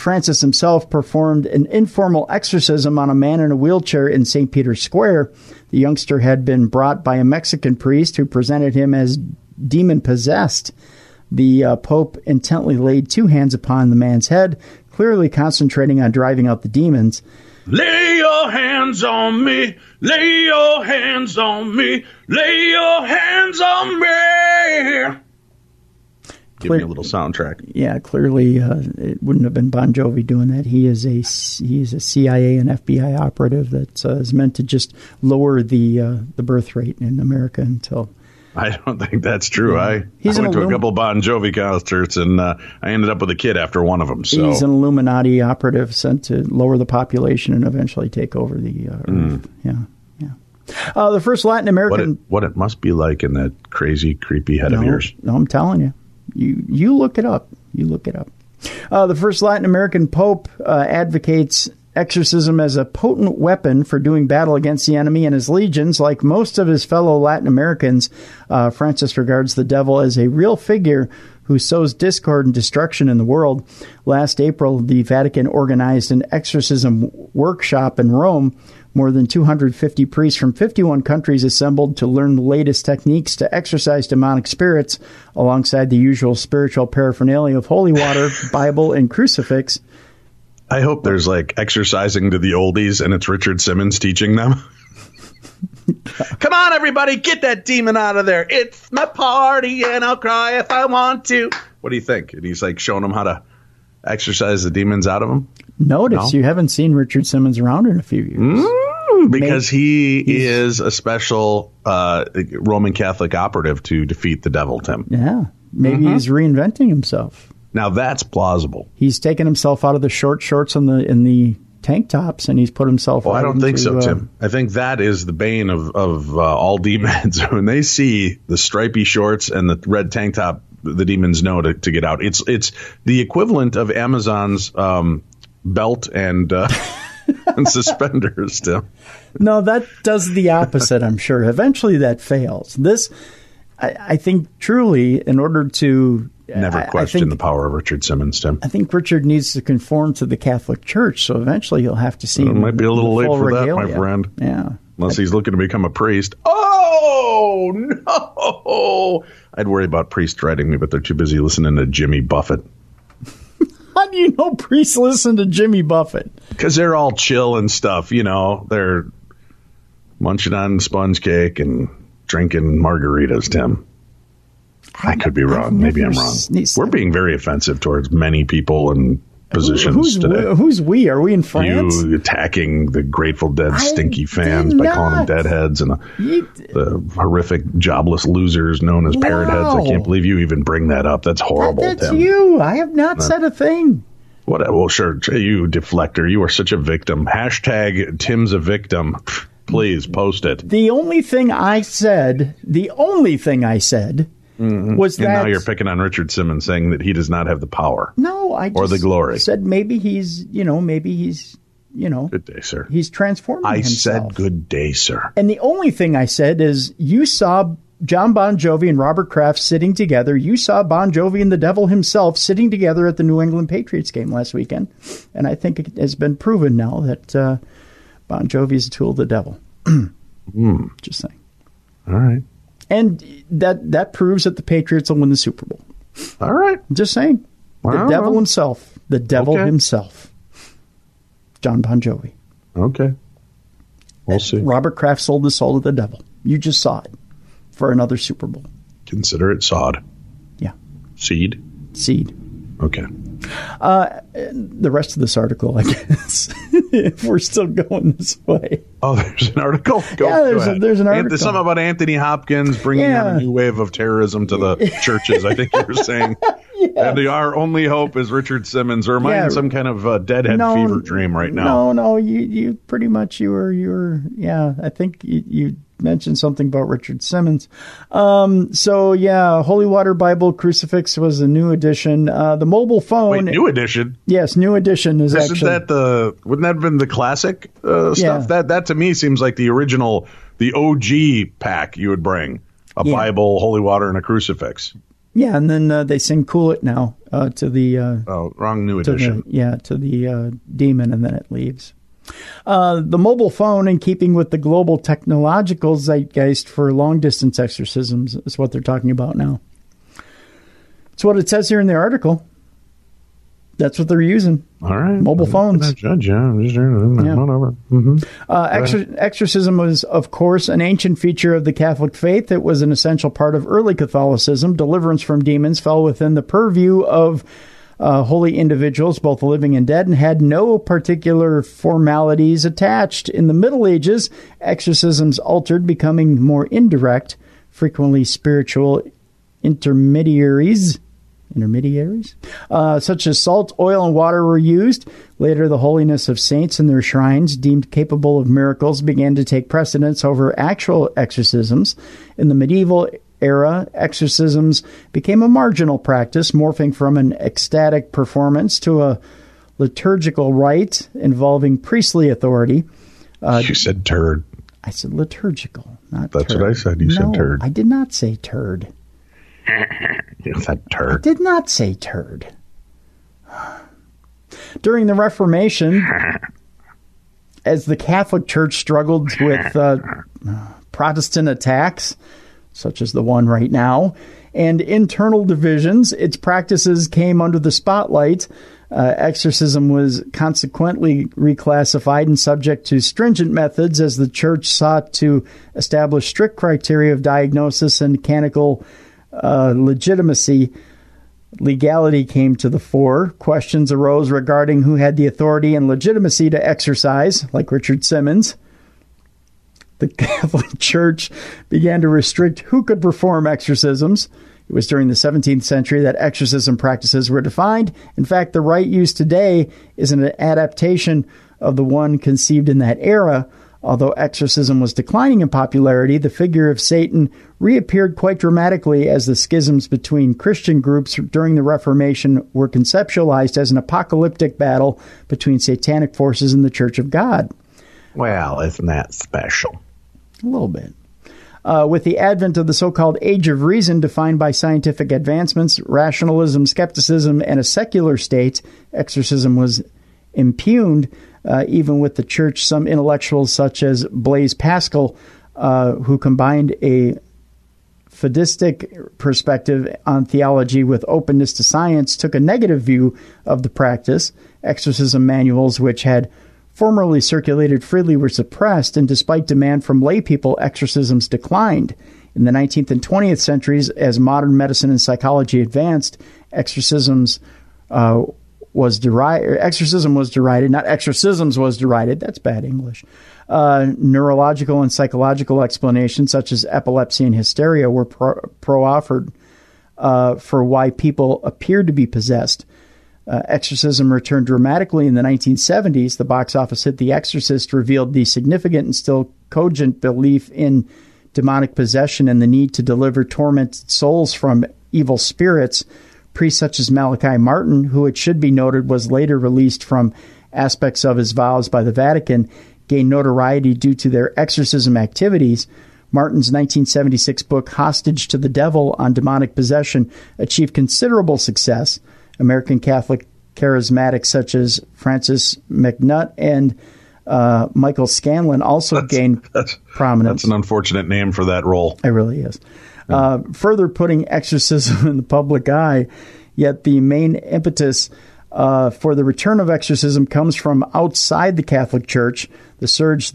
Francis himself performed an informal exorcism on a man in a wheelchair in St. Peter's Square. The youngster had been brought by a Mexican priest who presented him as demon-possessed. The Pope intently laid 2 hands upon the man's head, clearly concentrating on driving out the demons. Lay your hands on me, lay your hands on me, lay your hands on me. Give me a little soundtrack. Yeah, clearly it wouldn't have been Bon Jovi doing that. He is a CIA and FBI operative that is meant to just lower the birth rate in America until. I don't think that's true. Yeah. I went to a couple Bon Jovi concerts, and I ended up with a kid after one of them. So. He's an Illuminati operative sent to lower the population and eventually take over the Earth. Yeah. The first Latin American... What it must be like in that crazy, creepy head of yours. No, I'm telling you. You look it up. You look it up. The first Latin American pope advocates exorcism as a potent weapon for doing battle against the enemy and his legions. Like most of his fellow Latin Americans, Francis regards the devil as a real figure who sows discord and destruction in the world. Last April, the Vatican organized an exorcism workshop in Rome. More than 250 priests from 51 countries assembled to learn the latest techniques to exorcise demonic spirits, alongside the usual spiritual paraphernalia of holy water, Bible, and crucifix. I hope there's like exercising to the oldies, and it's Richard Simmons teaching them. Come on, everybody, get that demon out of there. It's my party, and I'll cry if I want to. What do you think? And he's like showing them how to exorcise the demons out of them. Notice you haven't seen Richard Simmons around in a few years. Because he is a special Roman Catholic operative to defeat the devil, Tim. Yeah. Maybe he's reinventing himself. Now that's plausible. He's taken himself out of the short shorts in the tank tops, and he's put himself out I don't think so, Tim. I think that is the bane of all demons. When they see the stripy shorts and the red tank top, the demons know to get out. It's the equivalent of Amazon's belt and and suspenders, Tim. No, that does the opposite, I'm sure. Eventually that fails. This, I think, truly, in order to... Never question the power of Richard Simmons, Tim. I think Richard needs to conform to the Catholic Church, so eventually he'll have to see... It might be a little late for that, my friend. Yeah. Unless he's looking to become a priest. Oh, no! I'd worry about priests writing me, but they're too busy listening to Jimmy Buffett. How do you know priests listen to Jimmy Buffett? Because they're all chill and stuff, you know. They're munching on sponge cake and drinking margaritas, Tim. I could be wrong. Maybe I'm wrong. We're being very offensive towards many people and positions today. Who's we? Are we in France? You attacking the Grateful Dead stinky fans by calling them deadheads and the horrific jobless losers known as parrot heads. I can't believe you even bring that up. That's horrible, That's Tim. you. I have not said a thing. What? Well, sure. You deflector. You are such a victim. Hashtag Tim's a victim. Please post it. The only thing I said was that... And now you're picking on Richard Simmons, saying that he does not have the power. No, I just or the glory. Said maybe he's. Good day, sir. He's transforming himself. I said good day, sir. And the only thing I said is you saw John Bon Jovi and Robert Kraft sitting together. You saw Bon Jovi and the devil himself sitting together at the New England Patriots game last weekend. And I think it has been proven now that Bon Jovi is a tool of the devil. Just saying. All right. And that proves that the Patriots will win the Super Bowl. All right. Just saying. The devil himself. The devil himself. John Bon Jovi. Okay. We'll see. Robert Kraft sold his soul to the devil. You just saw it for another Super Bowl. Consider it sod. Yeah. Seed? Seed. Okay. The rest of this article, I guess, if we're still going this way. Oh, there's an article? There's an article. There's something about Anthony Hopkins bringing in a new wave of terrorism to the churches, I think you were saying. Yes. And our only hope is Richard Simmons. Or am I in some kind of deadhead fever dream right now? No, you pretty much, you were, I think you mentioned something about Richard Simmons. Holy Water Bible Crucifix was a new edition. The mobile phone. Wait, new edition? Yes, new edition is wouldn't that have been the classic stuff? That to me seems like the original, the OG pack you would bring. A Bible, holy water, and a crucifix. Yeah, and then they sing "Cool It Now" to the wrong new edition. To the demon, and then it leaves. The mobile phone, in keeping with the global technological zeitgeist for long-distance exorcisms, is what they're talking about now. It's what it says here in the article. That's what they're using. All right. Mobile phones. I'm judge, I'm just whatever. Mm-hmm. Exorcism was, of course, an ancient feature of the Catholic faith. It was an essential part of early Catholicism. Deliverance from demons fell within the purview of holy individuals, both living and dead, and had no particular formalities attached. In the Middle Ages, exorcisms altered, becoming more indirect, frequently spiritual intermediaries, such as salt, oil, and water were used. Later, the holiness of saints and their shrines, deemed capable of miracles, began to take precedence over actual exorcisms. In the medieval era, exorcisms became a marginal practice, morphing from an ecstatic performance to a liturgical rite involving priestly authority. You said turd. I said liturgical, not That's turd. what I said. You said turd. I did not say turd. You said turd. I did not say turd. During the Reformation, as the Catholic Church struggled with Protestant attacks, such as the one right now, and internal divisions, its practices came under the spotlight. Exorcism was consequently reclassified and subject to stringent methods as the Church sought to establish strict criteria of diagnosis and canonical legitimacy. Legality came to the fore. Questions arose regarding who had the authority and legitimacy to exorcise, like Richard Simmons. The Catholic Church began to restrict who could perform exorcisms. It was during the 17th century that exorcism practices were defined. In fact, the rite used today is an adaptation of the one conceived in that era. Although exorcism was declining in popularity, the figure of Satan reappeared quite dramatically as the schisms between Christian groups during the Reformation were conceptualized as an apocalyptic battle between satanic forces and the Church of God. Well, isn't that special? A little bit. With the advent of the so-called Age of Reason, defined by scientific advancements, rationalism, skepticism, and a secular state, exorcism was impugned. Even with the church, some intellectuals such as Blaise Pascal, who combined a fideistic perspective on theology with openness to science, took a negative view of the practice. Exorcism manuals, which had formerly circulated freely, were suppressed, and despite demand from lay people, exorcisms declined. In the 19th and 20th centuries, as modern medicine and psychology advanced, exorcism was derided. Not exorcisms was derided. That's bad English. Neurological and psychological explanations, such as epilepsy and hysteria, were offered for why people appeared to be possessed. Exorcism returned dramatically in the 1970s. The box office hit The Exorcist revealed the significant and still cogent belief in demonic possession and the need to deliver tormented souls from evil spirits. Priests such as Malachi Martin, who it should be noted was later released from aspects of his vows by the Vatican, gained notoriety due to their exorcism activities. Martin's 1976 book, Hostage to the Devil on Demonic Possession, achieved considerable success. American Catholic charismatics such as Francis McNutt and Michael Scanlon also gained prominence. That's an unfortunate name for that role. It really is. Further putting exorcism in the public eye, yet the main impetus for the return of exorcism comes from outside the Catholic Church. The surge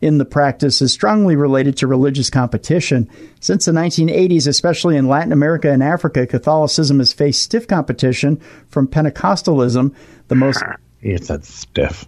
in the practice is strongly related to religious competition. Since the 1980s, especially in Latin America and Africa, Catholicism has faced stiff competition from Pentecostalism, the most... You said stiff.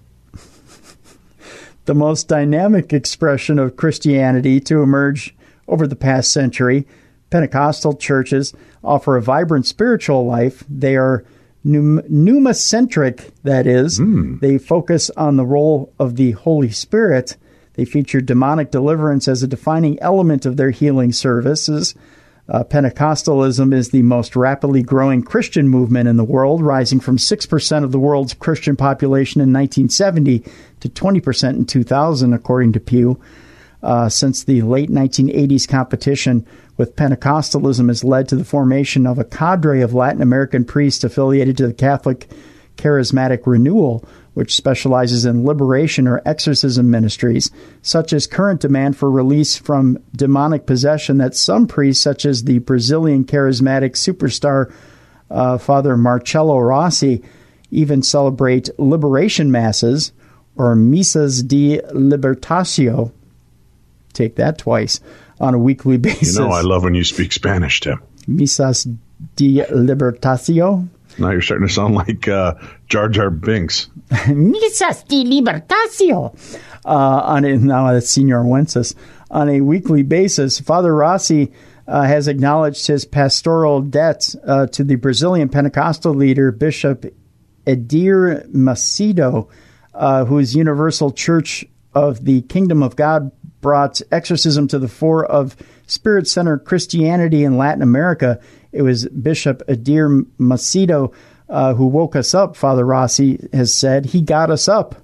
The most dynamic expression of Christianity to emerge over the past century. Pentecostal churches offer a vibrant spiritual life. They are pneumocentric, that is. They focus on the role of the Holy Spirit. They feature demonic deliverance as a defining element of their healing services. Pentecostalism is the most rapidly growing Christian movement in the world, rising from 6% of the world's Christian population in 1970 to 20% in 2000, according to Pew. Since the late 1980s, competition with Pentecostalism has led to the formation of a cadre of Latin American priests affiliated to the Catholic Charismatic Renewal, which specializes in liberation or exorcism ministries, such as current demand for release from demonic possession that some priests, such as the Brazilian charismatic superstar Father Marcelo Rossi, even celebrate liberation masses, or misas de libertacio, take that twice, on a weekly basis. You know, I love when you speak Spanish, Tim. Misas de libertacio. Now you're starting to sound like Jar Jar Binks. Misas de libertacio. Now that's Senor Wences. On a weekly basis, Father Rossi has acknowledged his pastoral debts to the Brazilian Pentecostal leader, Bishop Edir Macedo, whose Universal Church of the Kingdom of God brought exorcism to the fore of Spirit-centered Christianity in Latin America. It was Bishop Edir Macedo who woke us up, Father Rossi has said. He got us up.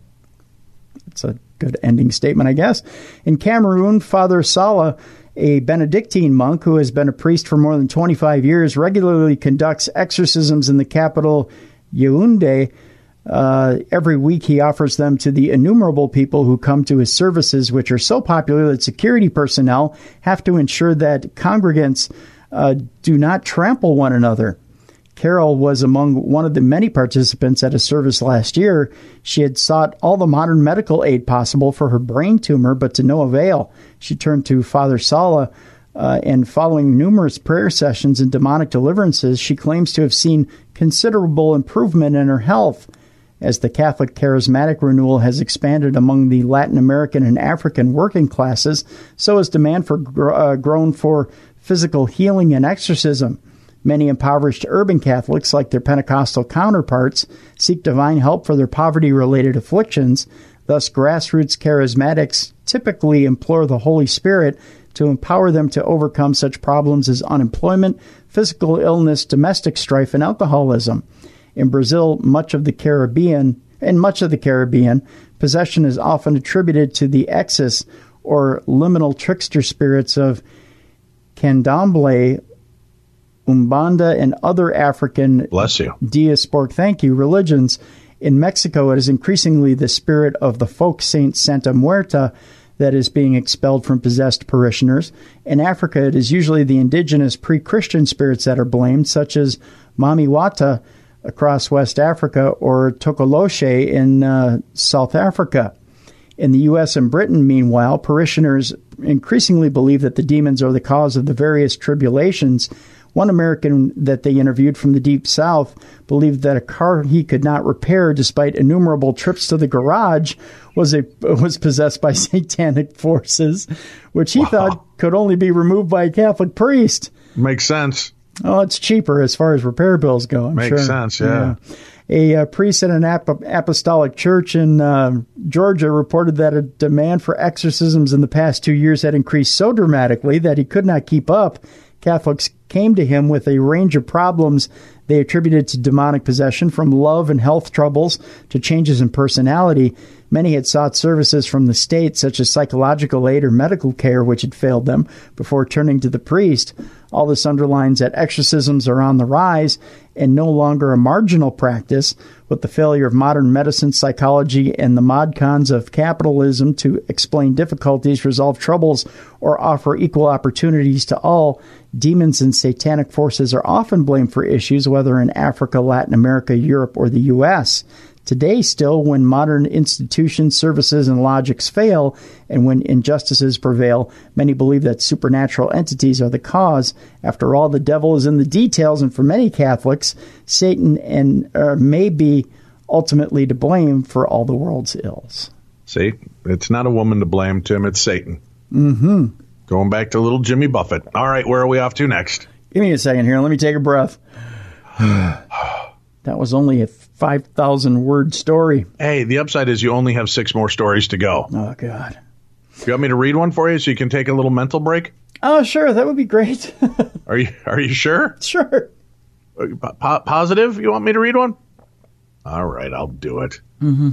It's a good ending statement, I guess. In Cameroon, Father Sala, a Benedictine monk who has been a priest for more than 25 years, regularly conducts exorcisms in the capital, Yaoundé. Every week he offers them to the innumerable people who come to his services, which are so popular that security personnel have to ensure that congregants do not trample one another. Carol was among one of the many participants at a service last year. She had sought all the modern medical aid possible for her brain tumor, but to no avail. She turned to Father Sala, and following numerous prayer sessions and demonic deliverances, she claims to have seen considerable improvement in her health. As the Catholic Charismatic Renewal has expanded among the Latin American and African working classes, so has demand for grown for physical healing and exorcism. Many impoverished urban Catholics, like their Pentecostal counterparts, seek divine help for their poverty-related afflictions. Thus, grassroots charismatics typically implore the Holy Spirit to empower them to overcome such problems as unemployment, physical illness, domestic strife, and alcoholism. In Brazil, much of the Caribbean, possession is often attributed to the exes or liminal trickster spirits of Candomblé, Umbanda, and other African diasporic religions. In Mexico, it is increasingly the spirit of the folk saint Santa Muerta that is being expelled from possessed parishioners. In Africa, it is usually the indigenous pre-Christian spirits that are blamed, such as Mamiwata across West Africa or Tokoloshe in South Africa. In the U.S. and Britain, meanwhile, parishioners increasingly believe that the demons are the cause of the various tribulations. One American that they interviewed from the Deep South believed that a car he could not repair, despite innumerable trips to the garage, was possessed by satanic forces, which he thought could only be removed by a Catholic priest. Makes sense. Oh, it's cheaper as far as repair bills go, I'm sure. Makes sense, yeah. A priest at an apostolic church in Georgia reported that a demand for exorcisms in the past 2 years had increased so dramatically that he could not keep up. Catholics came to him with a range of problems they attributed to demonic possession, from love and health troubles to changes in personality. Many had sought services from the state, such as psychological aid or medical care, which had failed them, before turning to the priest. All this underlines that exorcisms are on the rise and no longer a marginal practice, with the failure of modern medicine, psychology, and the mod cons of capitalism to explain difficulties, resolve troubles, or offer equal opportunities to all. Demons and satanic forces are often blamed for issues, whether in Africa, Latin America, Europe, or the U.S. Today, still, when modern institutions, services, and logics fail, and when injustices prevail, many believe that supernatural entities are the cause. After all, the devil is in the details, and for many Catholics, Satan may be ultimately to blame for all the world's ills. See, it's not a woman to blame, Tim. It's Satan. Mm-hmm. Going back to little Jimmy Buffett. All right, where are we off to next? Give me a second here. Let me take a breath. That was only a 5,000-word story. Hey, the upside is you only have 6 more stories to go. Oh, God. You want me to read one for you so you can take a little mental break? Oh, sure. That would be great. Are you sure? Sure. Positive? You want me to read one? All right, I'll do it. Mm-hmm.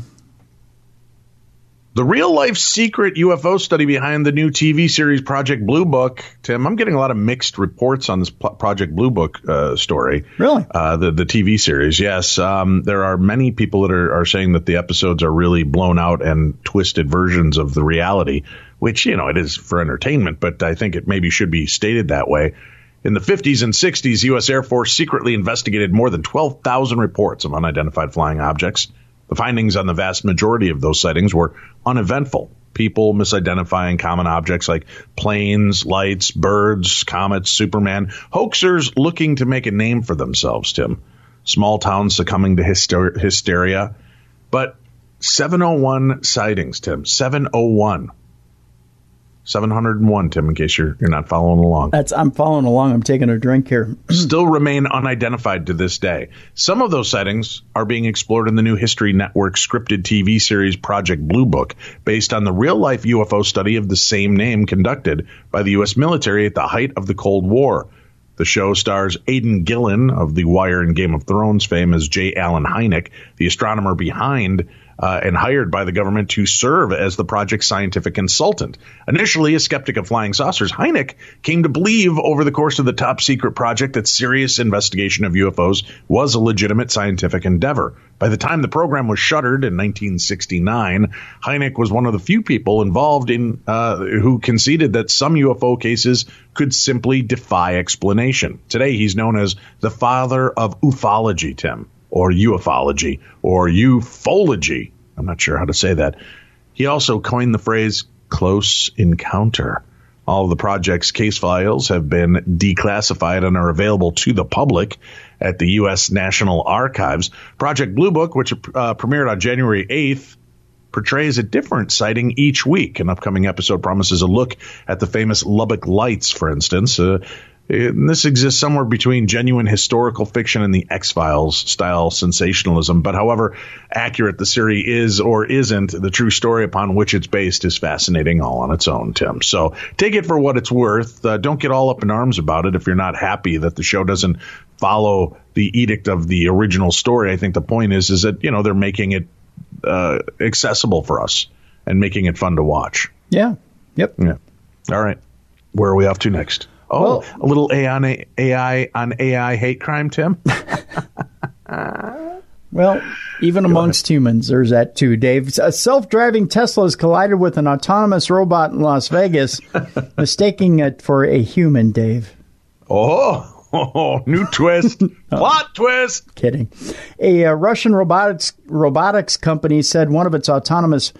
The real-life secret UFO study behind the new TV series Project Blue Book. Tim, I'm getting a lot of mixed reports on this Project Blue Book story. Really? The TV series, yes. There are many people that are saying that the episodes are really blown out and twisted versions of the reality, which, it is for entertainment, but I think it maybe should be stated that way. In the 50s and 60s, U.S. Air Force secretly investigated more than 12,000 reports of unidentified flying objects. The findings on the vast majority of those sightings were uneventful. People misidentifying common objects like planes, lights, birds, comets, Superman. Hoaxers looking to make a name for themselves, Tim. Small towns succumbing to hysteria. But 701 sightings, Tim. 701. 701, Tim, in case you're not following along. I'm following along. I'm taking a drink here. Still remain unidentified to this day. Some of those sightings are being explored in the new History Network scripted TV series Project Blue Book, based on the real-life UFO study of the same name conducted by the U.S. military at the height of the Cold War. The show stars Aidan Gillen of The Wire and Game of Thrones fame as J. Allen Hynek, the astronomer behind and hired by the government to serve as the project's scientific consultant. Initially a skeptic of flying saucers, Hynek came to believe over the course of the top-secret project that serious investigation of UFOs was a legitimate scientific endeavor. By the time the program was shuttered in 1969, Hynek was one of the few people involved in who conceded that some UFO cases could simply defy explanation. Today, he's known as the father of ufology, Tim. Or ufology, or ufology. I'm not sure how to say that. He also coined the phrase close encounter. All of the project's case files have been declassified and are available to the public at the U.S. National Archives. Project Blue Book, which premiered on January 8th, portrays a different sighting each week. An upcoming episode promises a look at the famous Lubbock Lights, for instance. This exists somewhere between genuine historical fiction and the X-Files style sensationalism. But however accurate the series is or isn't, the true story upon which it's based is fascinating all on its own, Tim. So take it for what it's worth. Don't get all up in arms about it if you're not happy that the show doesn't follow the edict of the original story. I think the point is that, they're making it accessible for us and making it fun to watch. Yeah. Yep. Yeah. All right. Where are we off to next? Oh, well, a little AI on AI hate crime, Tim? Well, even amongst humans, there's that too, Dave. A self-driving Tesla has collided with an autonomous robot in Las Vegas, mistaking it for a human, Dave. Oh, new twist. Plot twist. Kidding. A Russian robotics company said one of its autonomous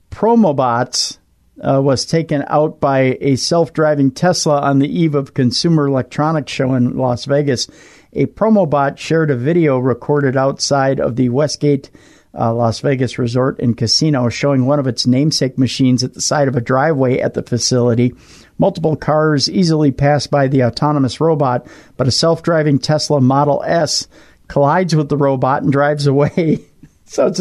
Promobots was taken out by a self-driving Tesla on the eve of Consumer Electronics Show in Las Vegas. A Promobot shared a video recorded outside of the Westgate Las Vegas Resort and Casino showing one of its namesake machines at the side of a driveway at the facility. Multiple cars easily pass by the autonomous robot, but a self-driving Tesla Model S collides with the robot and drives away. So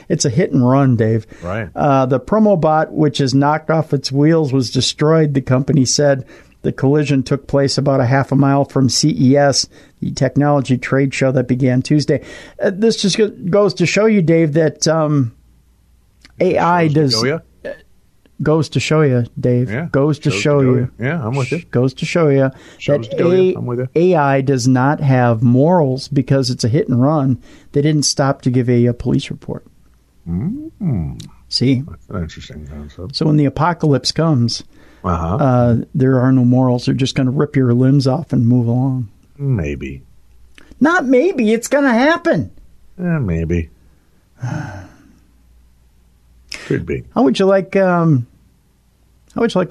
it's a hit and run, Dave. Right. The Promobot, which has knocked off its wheels, was destroyed, the company said. The collision took place about a half a mile from CES, the technology trade show that began Tuesday. This just goes to show you, Dave, that AI does... Goes to show you, Dave. Yeah, goes to show you. Yeah, I'm with you. Goes to show you I'm with you. AI does not have morals because it's a hit and run. They didn't stop to give a police report. Mm-hmm. See? That's an interesting concept. So when the apocalypse comes, there are no morals. They're just going to rip your limbs off and move along. Maybe. Not maybe. It's going to happen. Maybe. Could be. How would you like a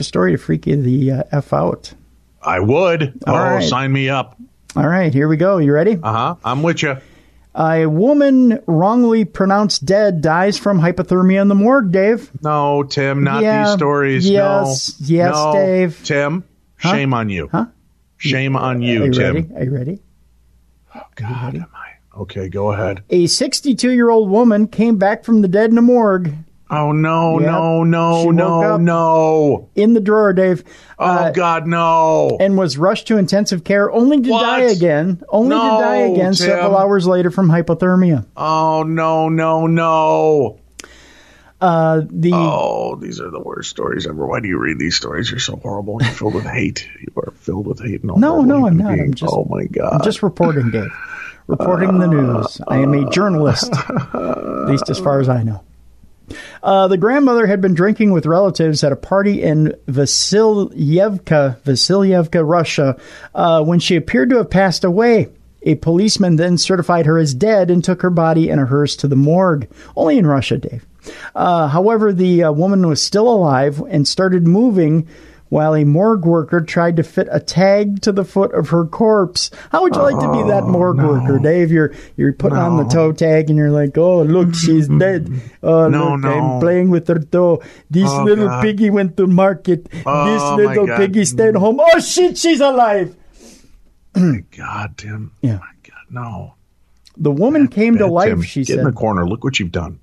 story to freak you the F out? I would. All right. Sign me up. All right, here we go. You ready? I'm with you. A woman wrongly pronounced dead dies from hypothermia in the morgue, Dave. No, Tim, not these stories. Yes, no, Dave. Tim, shame on you. Huh? Shame on you, Are you Tim. ready? Are you ready? Oh, God, am I? Okay, go ahead. A 62-year-old woman came back from the dead in a morgue. Oh, no, Yep. no. In the drawer, Dave. Oh, God, no. And was rushed to intensive care only to die again. Tim. Several hours later from hypothermia. Oh, no. These are the worst stories ever. Why do you read these stories? You're so horrible. You're filled with hate. You are filled with hate. No, I'm not. Oh, my God. I'm just reporting, Dave. Reporting the news. I am a journalist, at least as far as I know. The grandmother had been drinking with relatives at a party in Vasilyevka, Russia, when she appeared to have passed away. A policeman then certified her as dead and took her body in a hearse to the morgue. Only in Russia, Dave. However, the woman was still alive and started moving while a morgue worker tried to fit a tag to the foot of her corpse. How would you like to be that morgue worker, Dave? You're putting on the toe tag and you're like, oh, look, she's dead. Oh, look, I'm playing with her toe. This little piggy went to market. This little piggy stayed home. Oh, shit, she's alive. My God, Tim. Yeah. My God, no. The woman came to life, Tim, she said. Get in the corner. Look what you've done.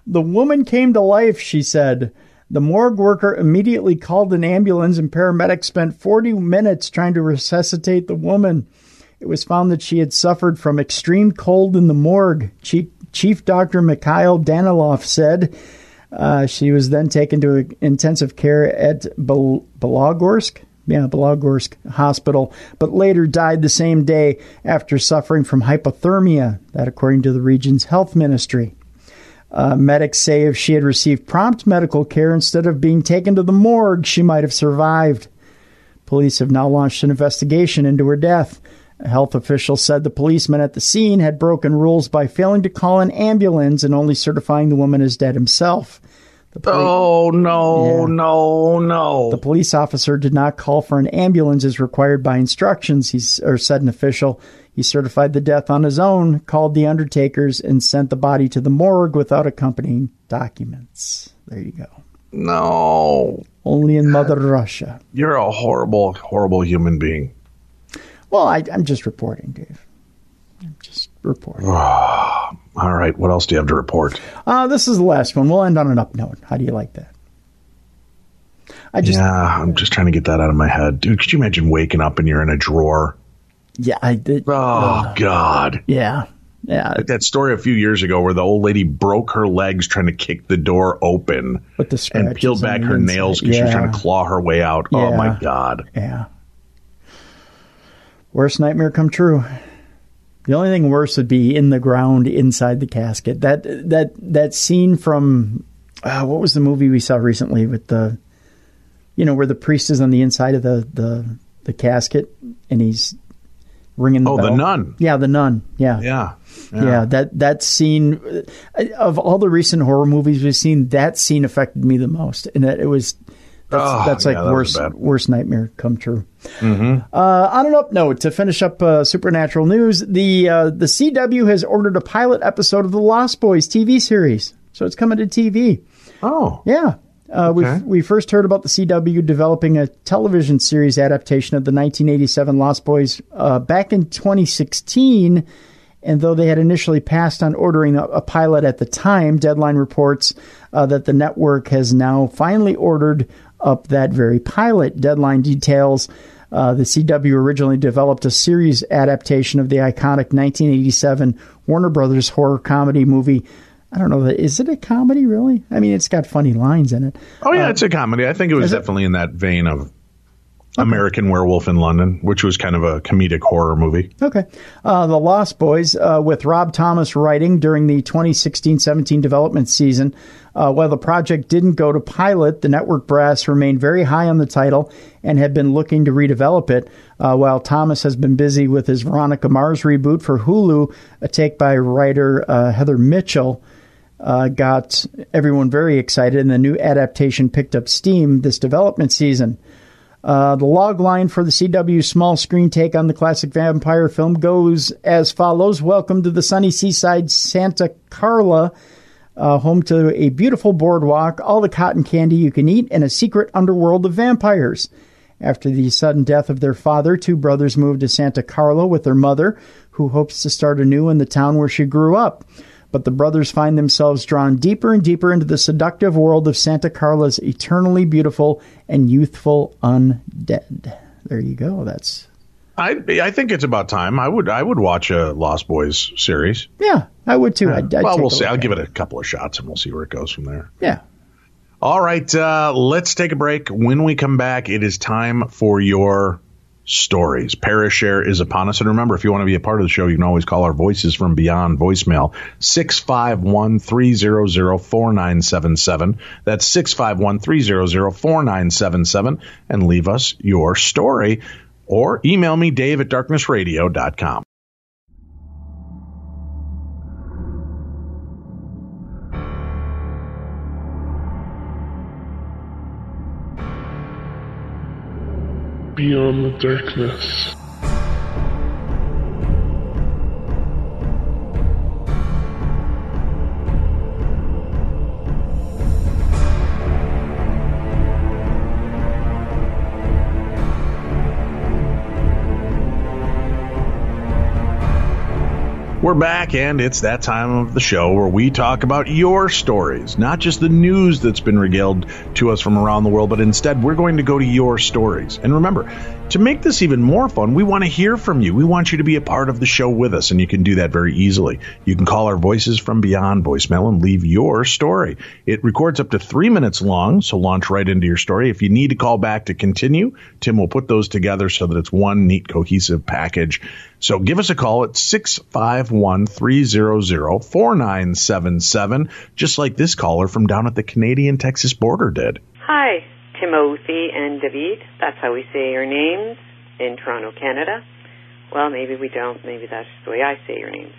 The woman came to life, she said. The morgue worker immediately called an ambulance and paramedics spent 40 minutes trying to resuscitate the woman. It was found that she had suffered from extreme cold in the morgue. Chief Dr. Mikhail Danilov said she was then taken to intensive care at Belogorsk Hospital, but later died the same day after suffering from hypothermia, that according to the region's health ministry. Medics say if she had received prompt medical care instead of being taken to the morgue, she might have survived. Police have now launched an investigation into her death. A health official said the policeman at the scene had broken rules by failing to call an ambulance and only certifying the woman as dead himself. No. The police officer did not call for an ambulance as required by instructions, said an official. He certified the death on his own, called the undertakers, and sent the body to the morgue without accompanying documents. There you go. No. Only in Mother Russia. You're a horrible, horrible human being. Well, I'm just reporting, Dave. I'm just reporting. All right. What else do you have to report? This is the last one. We'll end on an up note. How do you like that? I'm just trying to get that out of my head. Dude, could you imagine waking up and you're in a drawer? Yeah, I did. Oh, God. Yeah. Like that story a few years ago where the old lady broke her legs trying to kick the door open and peeled back her nails because she was trying to claw her way out. Yeah. Oh, my God. Yeah. Worst nightmare come true. The only thing worse would be in the ground inside the casket. That scene from what was the movie we saw recently with the, where the priest is on the inside of the casket and he's ringing the bell. The Nun. Yeah, the Nun. Yeah. Yeah. That scene of all the recent horror movies we've seen, that scene affected me the most, and that it was. That's worst nightmare come true. Mm-hmm. On an up note, to finish up supernatural news, the CW has ordered a pilot episode of the Lost Boys TV series, so it's coming to TV. Oh, yeah. Okay. We first heard about the CW developing a television series adaptation of the 1987 Lost Boys back in 2016. And though they had initially passed on ordering a pilot at the time, Deadline reports that the network has now finally ordered up that very pilot. Deadline details the CW originally developed a series adaptation of the iconic 1987 Warner Brothers horror comedy movie. I don't know. Is it a comedy, really? I mean, it's got funny lines in it. Oh, yeah, it's a comedy. I think it was definitely in that vein of American Werewolf in London, which was kind of a comedic horror movie. Okay. The Lost Boys, with Rob Thomas writing during the 2016-17 development season. While the project didn't go to pilot, the network brass remained very high on the title and had been looking to redevelop it. While Thomas has been busy with his Veronica Mars reboot for Hulu, a take by writer Heather Mitchell, got everyone very excited, and the new adaptation picked up steam this development season. The log line for the CW small screen take on the classic vampire film goes as follows. Welcome to the sunny seaside Santa Carla, home to a beautiful boardwalk, all the cotton candy you can eat, and a secret underworld of vampires. After the sudden death of their father, two brothers moved to Santa Carla with their mother, who hopes to start anew in the town where she grew up. But the brothers find themselves drawn deeper and deeper into the seductive world of Santa Carla's eternally beautiful and youthful undead. There you go. That's I think it's about time. I would watch a Lost Boys series. Yeah, I would too. Yeah. I'd we'll see. I'll give it a couple of shots and we'll see where it goes from there. Yeah. All right, let's take a break. When we come back, it is time for your stories. Parashare is upon us. And remember, if you want to be a part of the show, you can always call our Voices from Beyond voicemail, 651-300-4977. That's 651-300-4977, and leave us your story. Or email me, dave@darknessradio.com. Beyond the darkness. We're back, and it's that time of the show where we talk about your stories, not just the news that's been regaled to us from around the world, but instead we're going to go to your stories. And remember, to make this even more fun, we want to hear from you. We want you to be a part of the show with us, and you can do that very easily. You can call our Voices from Beyond voicemail and leave your story. It records up to 3 minutes long, so launch right into your story. If you need to call back to continue, Tim will put those together so that it's one neat, cohesive package. So give us a call at 651-300-4977, just like this caller from down at the Canadian-Texas border did. Hi, Timothy and David. That's how we say your names in Toronto, Canada. Well, maybe we don't. Maybe that's the way I say your names.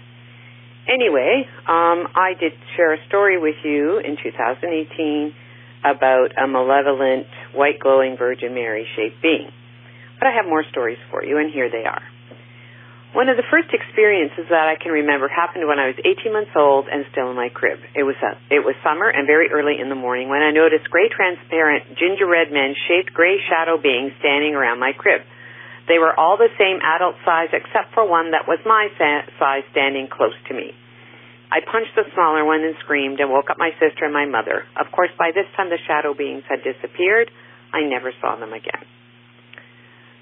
Anyway, I did share a story with you in 2018 about a malevolent, white glowing Virgin Mary-shaped being. But I have more stories for you, and here they are. One of the first experiences that I can remember happened when I was 18 months old and still in my crib. It was summer and very early in the morning when I noticed gray transparent ginger red men shaped gray shadow beings standing around my crib. They were all the same adult size except for one that was my size standing close to me. I punched the smaller one and screamed and woke up my sister and my mother. Of course, by this time the shadow beings had disappeared. I never saw them again.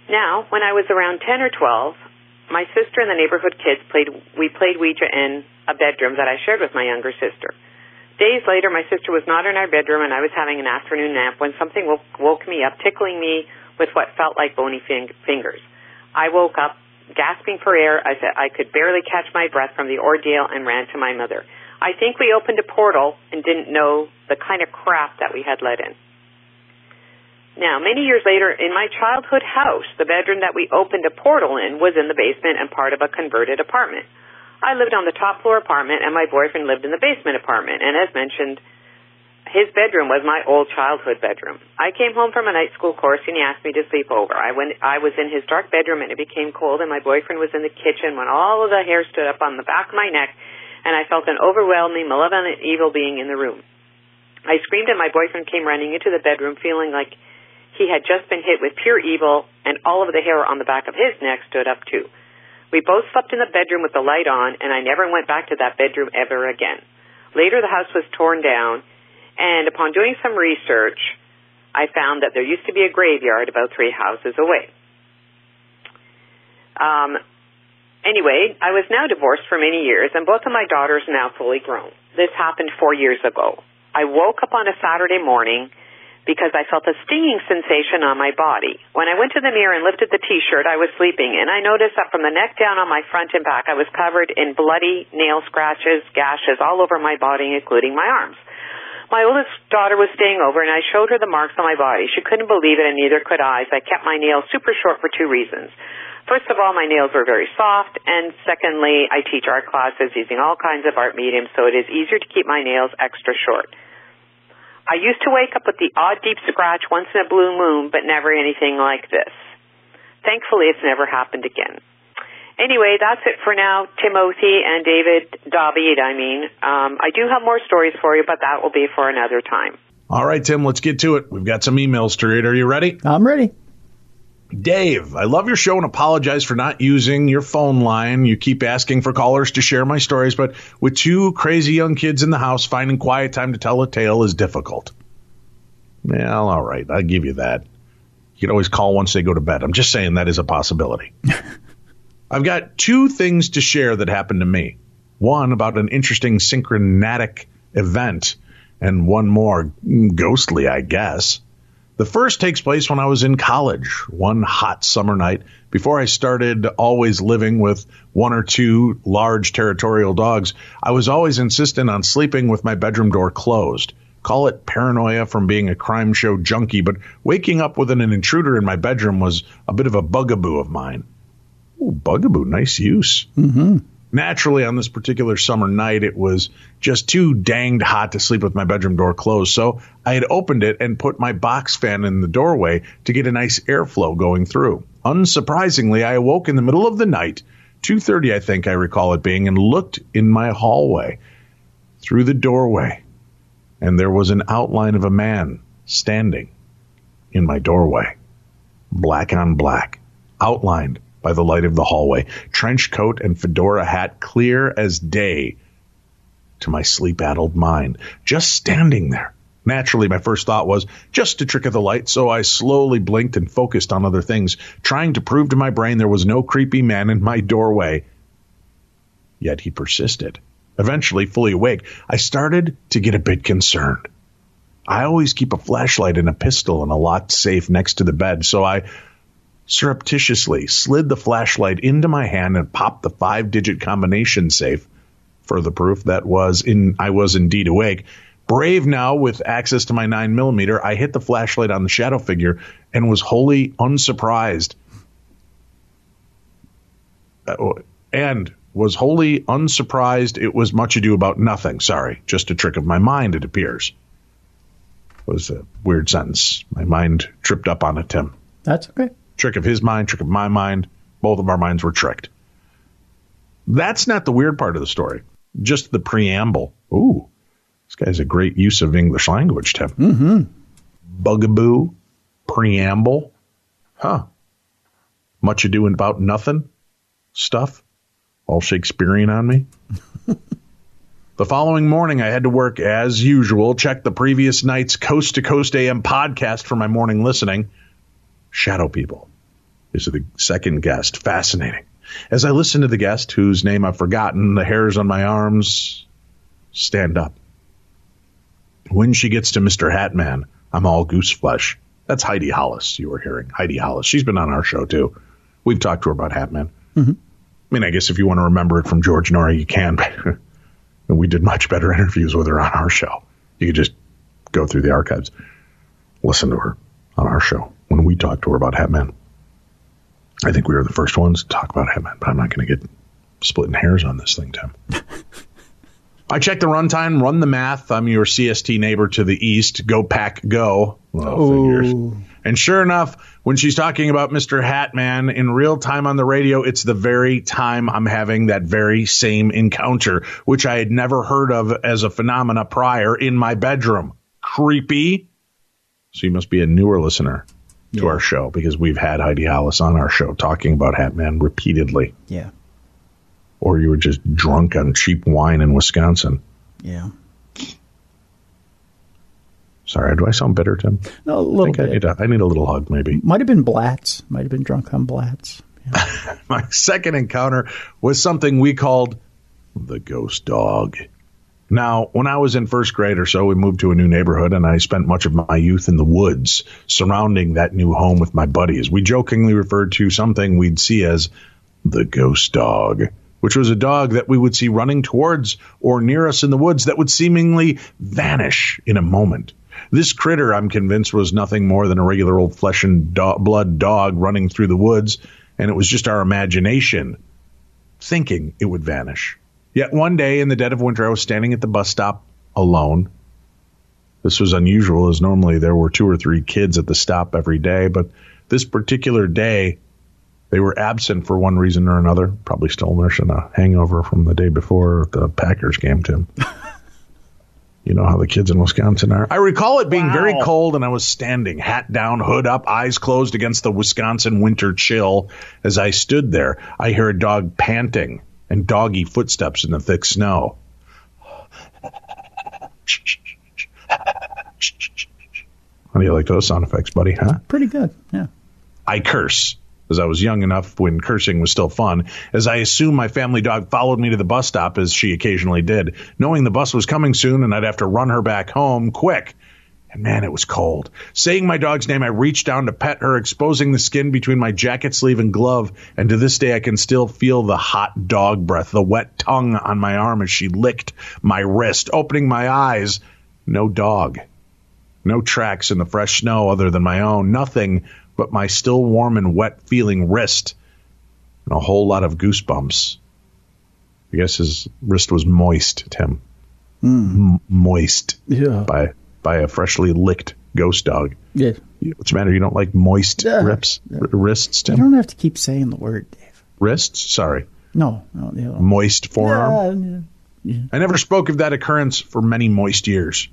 Now, when I was around 10 or 12, my sister and the neighborhood kids played Ouija in a bedroom that I shared with my younger sister. Days later, my sister was not in our bedroom, and I was having an afternoon nap when something woke me up, tickling me with what felt like bony fingers. I woke up, gasping for air. I could barely catch my breath from the ordeal and ran to my mother. I think we opened a portal and didn't know the kind of crap that we had let in. Now, many years later, in my childhood house, the bedroom that we opened a portal in was in the basement and part of a converted apartment. I lived on the top floor apartment, and my boyfriend lived in the basement apartment. And as mentioned, his bedroom was my old childhood bedroom. I came home from a night school course, and he asked me to sleep over. I was in his dark bedroom, and it became cold, and my boyfriend was in the kitchen when all of the hair stood up on the back of my neck, and I felt an overwhelming, malevolent, evil being in the room. I screamed, and my boyfriend came running into the bedroom, feeling like he had just been hit with pure evil, and all of the hair on the back of his neck stood up too. We both slept in the bedroom with the light on, and I never went back to that bedroom ever again. Later, the house was torn down, and upon doing some research, I found that there used to be a graveyard about 3 houses away. Anyway, I was now divorced for many years, and both of my daughters are now fully grown. This happened 4 years ago. I woke up on a Saturday morning because I felt a stinging sensation on my body. When I went to the mirror and lifted the T-shirt, I was sleeping, and I noticed that from the neck down on my front and back, I was covered in bloody nail scratches, gashes all over my body, including my arms. My oldest daughter was staying over, and I showed her the marks on my body. She couldn't believe it, and neither could I. I kept my nails super short for 2 reasons. First of all, my nails were very soft, and secondly, I teach art classes using all kinds of art mediums, so it is easier to keep my nails extra short. I used to wake up with the odd deep scratch once in a blue moon, but never anything like this. Thankfully, it's never happened again. Anyway, that's it for now, Timothy and David. I do have more stories for you, but that will be for another time. All right, Tim, let's get to it. We've got some emails to read. Are you ready? I'm ready. Dave, I love your show and apologize for not using your phone line. You keep asking for callers to share my stories, but with 2 crazy young kids in the house, finding quiet time to tell a tale is difficult. Well, all right, I'll give you that. You can always call once they go to bed. I'm just saying that is a possibility. I've got 2 things to share that happened to me. One about an interesting synchronatic event, and one more ghostly, I guess. The first takes place when I was in college, one hot summer night, before I started always living with 1 or 2 large territorial dogs. I was always insistent on sleeping with my bedroom door closed. Call it paranoia from being a crime show junkie, but waking up with an intruder in my bedroom was a bit of a bugaboo of mine. Ooh, bugaboo, nice use. Mm-hmm. Naturally, on this particular summer night, it was just too danged hot to sleep with my bedroom door closed, so I had opened it and put my box fan in the doorway to get a nice airflow going through. Unsurprisingly, I awoke in the middle of the night, 2:30 I think I recall it being, and looked in my hallway through the doorway, and there was an outline of a man standing in my doorway, black on black, outlined by the light of the hallway, trench coat and fedora hat clear as day to my sleep-addled mind, just standing there. Naturally, my first thought was just a trick of the light, so I slowly blinked and focused on other things, trying to prove to my brain there was no creepy man in my doorway. Yet he persisted. Eventually, fully awake, I started to get a bit concerned. I always keep a flashlight and a pistol in a locked safe next to the bed, so I surreptitiously slid the flashlight into my hand and popped the 5-digit combination safe. Further proof that I was indeed awake. Brave now with access to my 9mm, I hit the flashlight on the shadow figure and was wholly unsurprised. It was much ado about nothing. Sorry, just a trick of my mind, it appears. It was a weird sentence. My mind tripped up on it, Tim. That's okay. Trick of his mind, trick of my mind. Both of our minds were tricked. That's not the weird part of the story. Just the preamble. Ooh, this guy's a great use of English language, Tim. Mm-hmm. Bugaboo, preamble. Huh. Much ado about nothing stuff. All Shakespearean on me. The following morning, I had to work as usual, check the previous night's Coast to Coast AM podcast for my morning listening. Shadow people is the second guest. Fascinating. As I listen to the guest, whose name I've forgotten, the hairs on my arms stand up. When she gets to Mr. Hatman, I'm all goose flesh. That's Heidi Hollis you were hearing. Heidi Hollis. She's been on our show, too. We've talked to her about Hatman. Mm-hmm. I mean, I guess if you want to remember it from George Norrie, you can. We did much better interviews with her on our show. You could just go through the archives. Listen to her on our show when we talked to her about Hatman. I think we were the first ones to talk about Hatman, but I'm not going to get splitting hairs on this thing, Tim. I checked the runtime, run the math. I'm your CST neighbor to the east. Go Pack, go. Well, figures. And sure enough, when she's talking about Mr. Hatman in real time on the radio, it's the very time I'm having that very same encounter, which I had never heard of as a phenomena prior in my bedroom. Creepy. So you must be a newer listener to our show, because we've had Heidi Hollis on our show talking about Hatman repeatedly. Yeah. Or you were just drunk on cheap wine in Wisconsin. Yeah. Sorry, do I sound bitter, Tim? No, a little bit. I need a little hug, maybe. Might have been Blatz. Might have been drunk on Blatz. Yeah. My second encounter was something we called the ghost dog. Now, when I was in first grade or so, we moved to a new neighborhood, and I spent much of my youth in the woods surrounding that new home with my buddies. We jokingly referred to something we'd see as the ghost dog, which was a dog that we would see running towards or near us in the woods that would seemingly vanish in a moment. This critter, I'm convinced, was nothing more than a regular old flesh and blood dog running through the woods, and it was just our imagination thinking it would vanish. Yet one day in the dead of winter, I was standing at the bus stop alone. This was unusual, as normally there were 2 or 3 kids at the stop every day, but this particular day, they were absent for one reason or another. Probably still nursing a hangover from the day before the Packers game, Tim. You know how the kids in Wisconsin are. I recall it being very cold, and I was standing, hat down, hood up, eyes closed against the Wisconsin winter chill. As I stood there, I hear a dog panting and doggy footsteps in the thick snow. How do you like those sound effects, buddy, huh? Pretty good, yeah. I curse, as I was young enough when cursing was still fun, as I assume my family dog followed me to the bus stop, as she occasionally did, knowing the bus was coming soon and I'd have to run her back home quick. And man, it was cold. Saying my dog's name, I reached down to pet her, exposing the skin between my jacket sleeve and glove. And to this day, I can still feel the hot dog breath, the wet tongue on my arm as she licked my wrist. Opening my eyes, no dog. No tracks in the fresh snow other than my own. Nothing but my still warm and wet feeling wrist. And a whole lot of goosebumps. I guess his wrist was moist, Tim. Moist. Yeah. By a freshly licked ghost dog. Yeah. What's the matter? You don't like moist wrists, Tim? You don't have to keep saying the word, Dave. Wrists? Sorry. No. Moist forearm? Yeah. I never spoke of that occurrence for many moist years.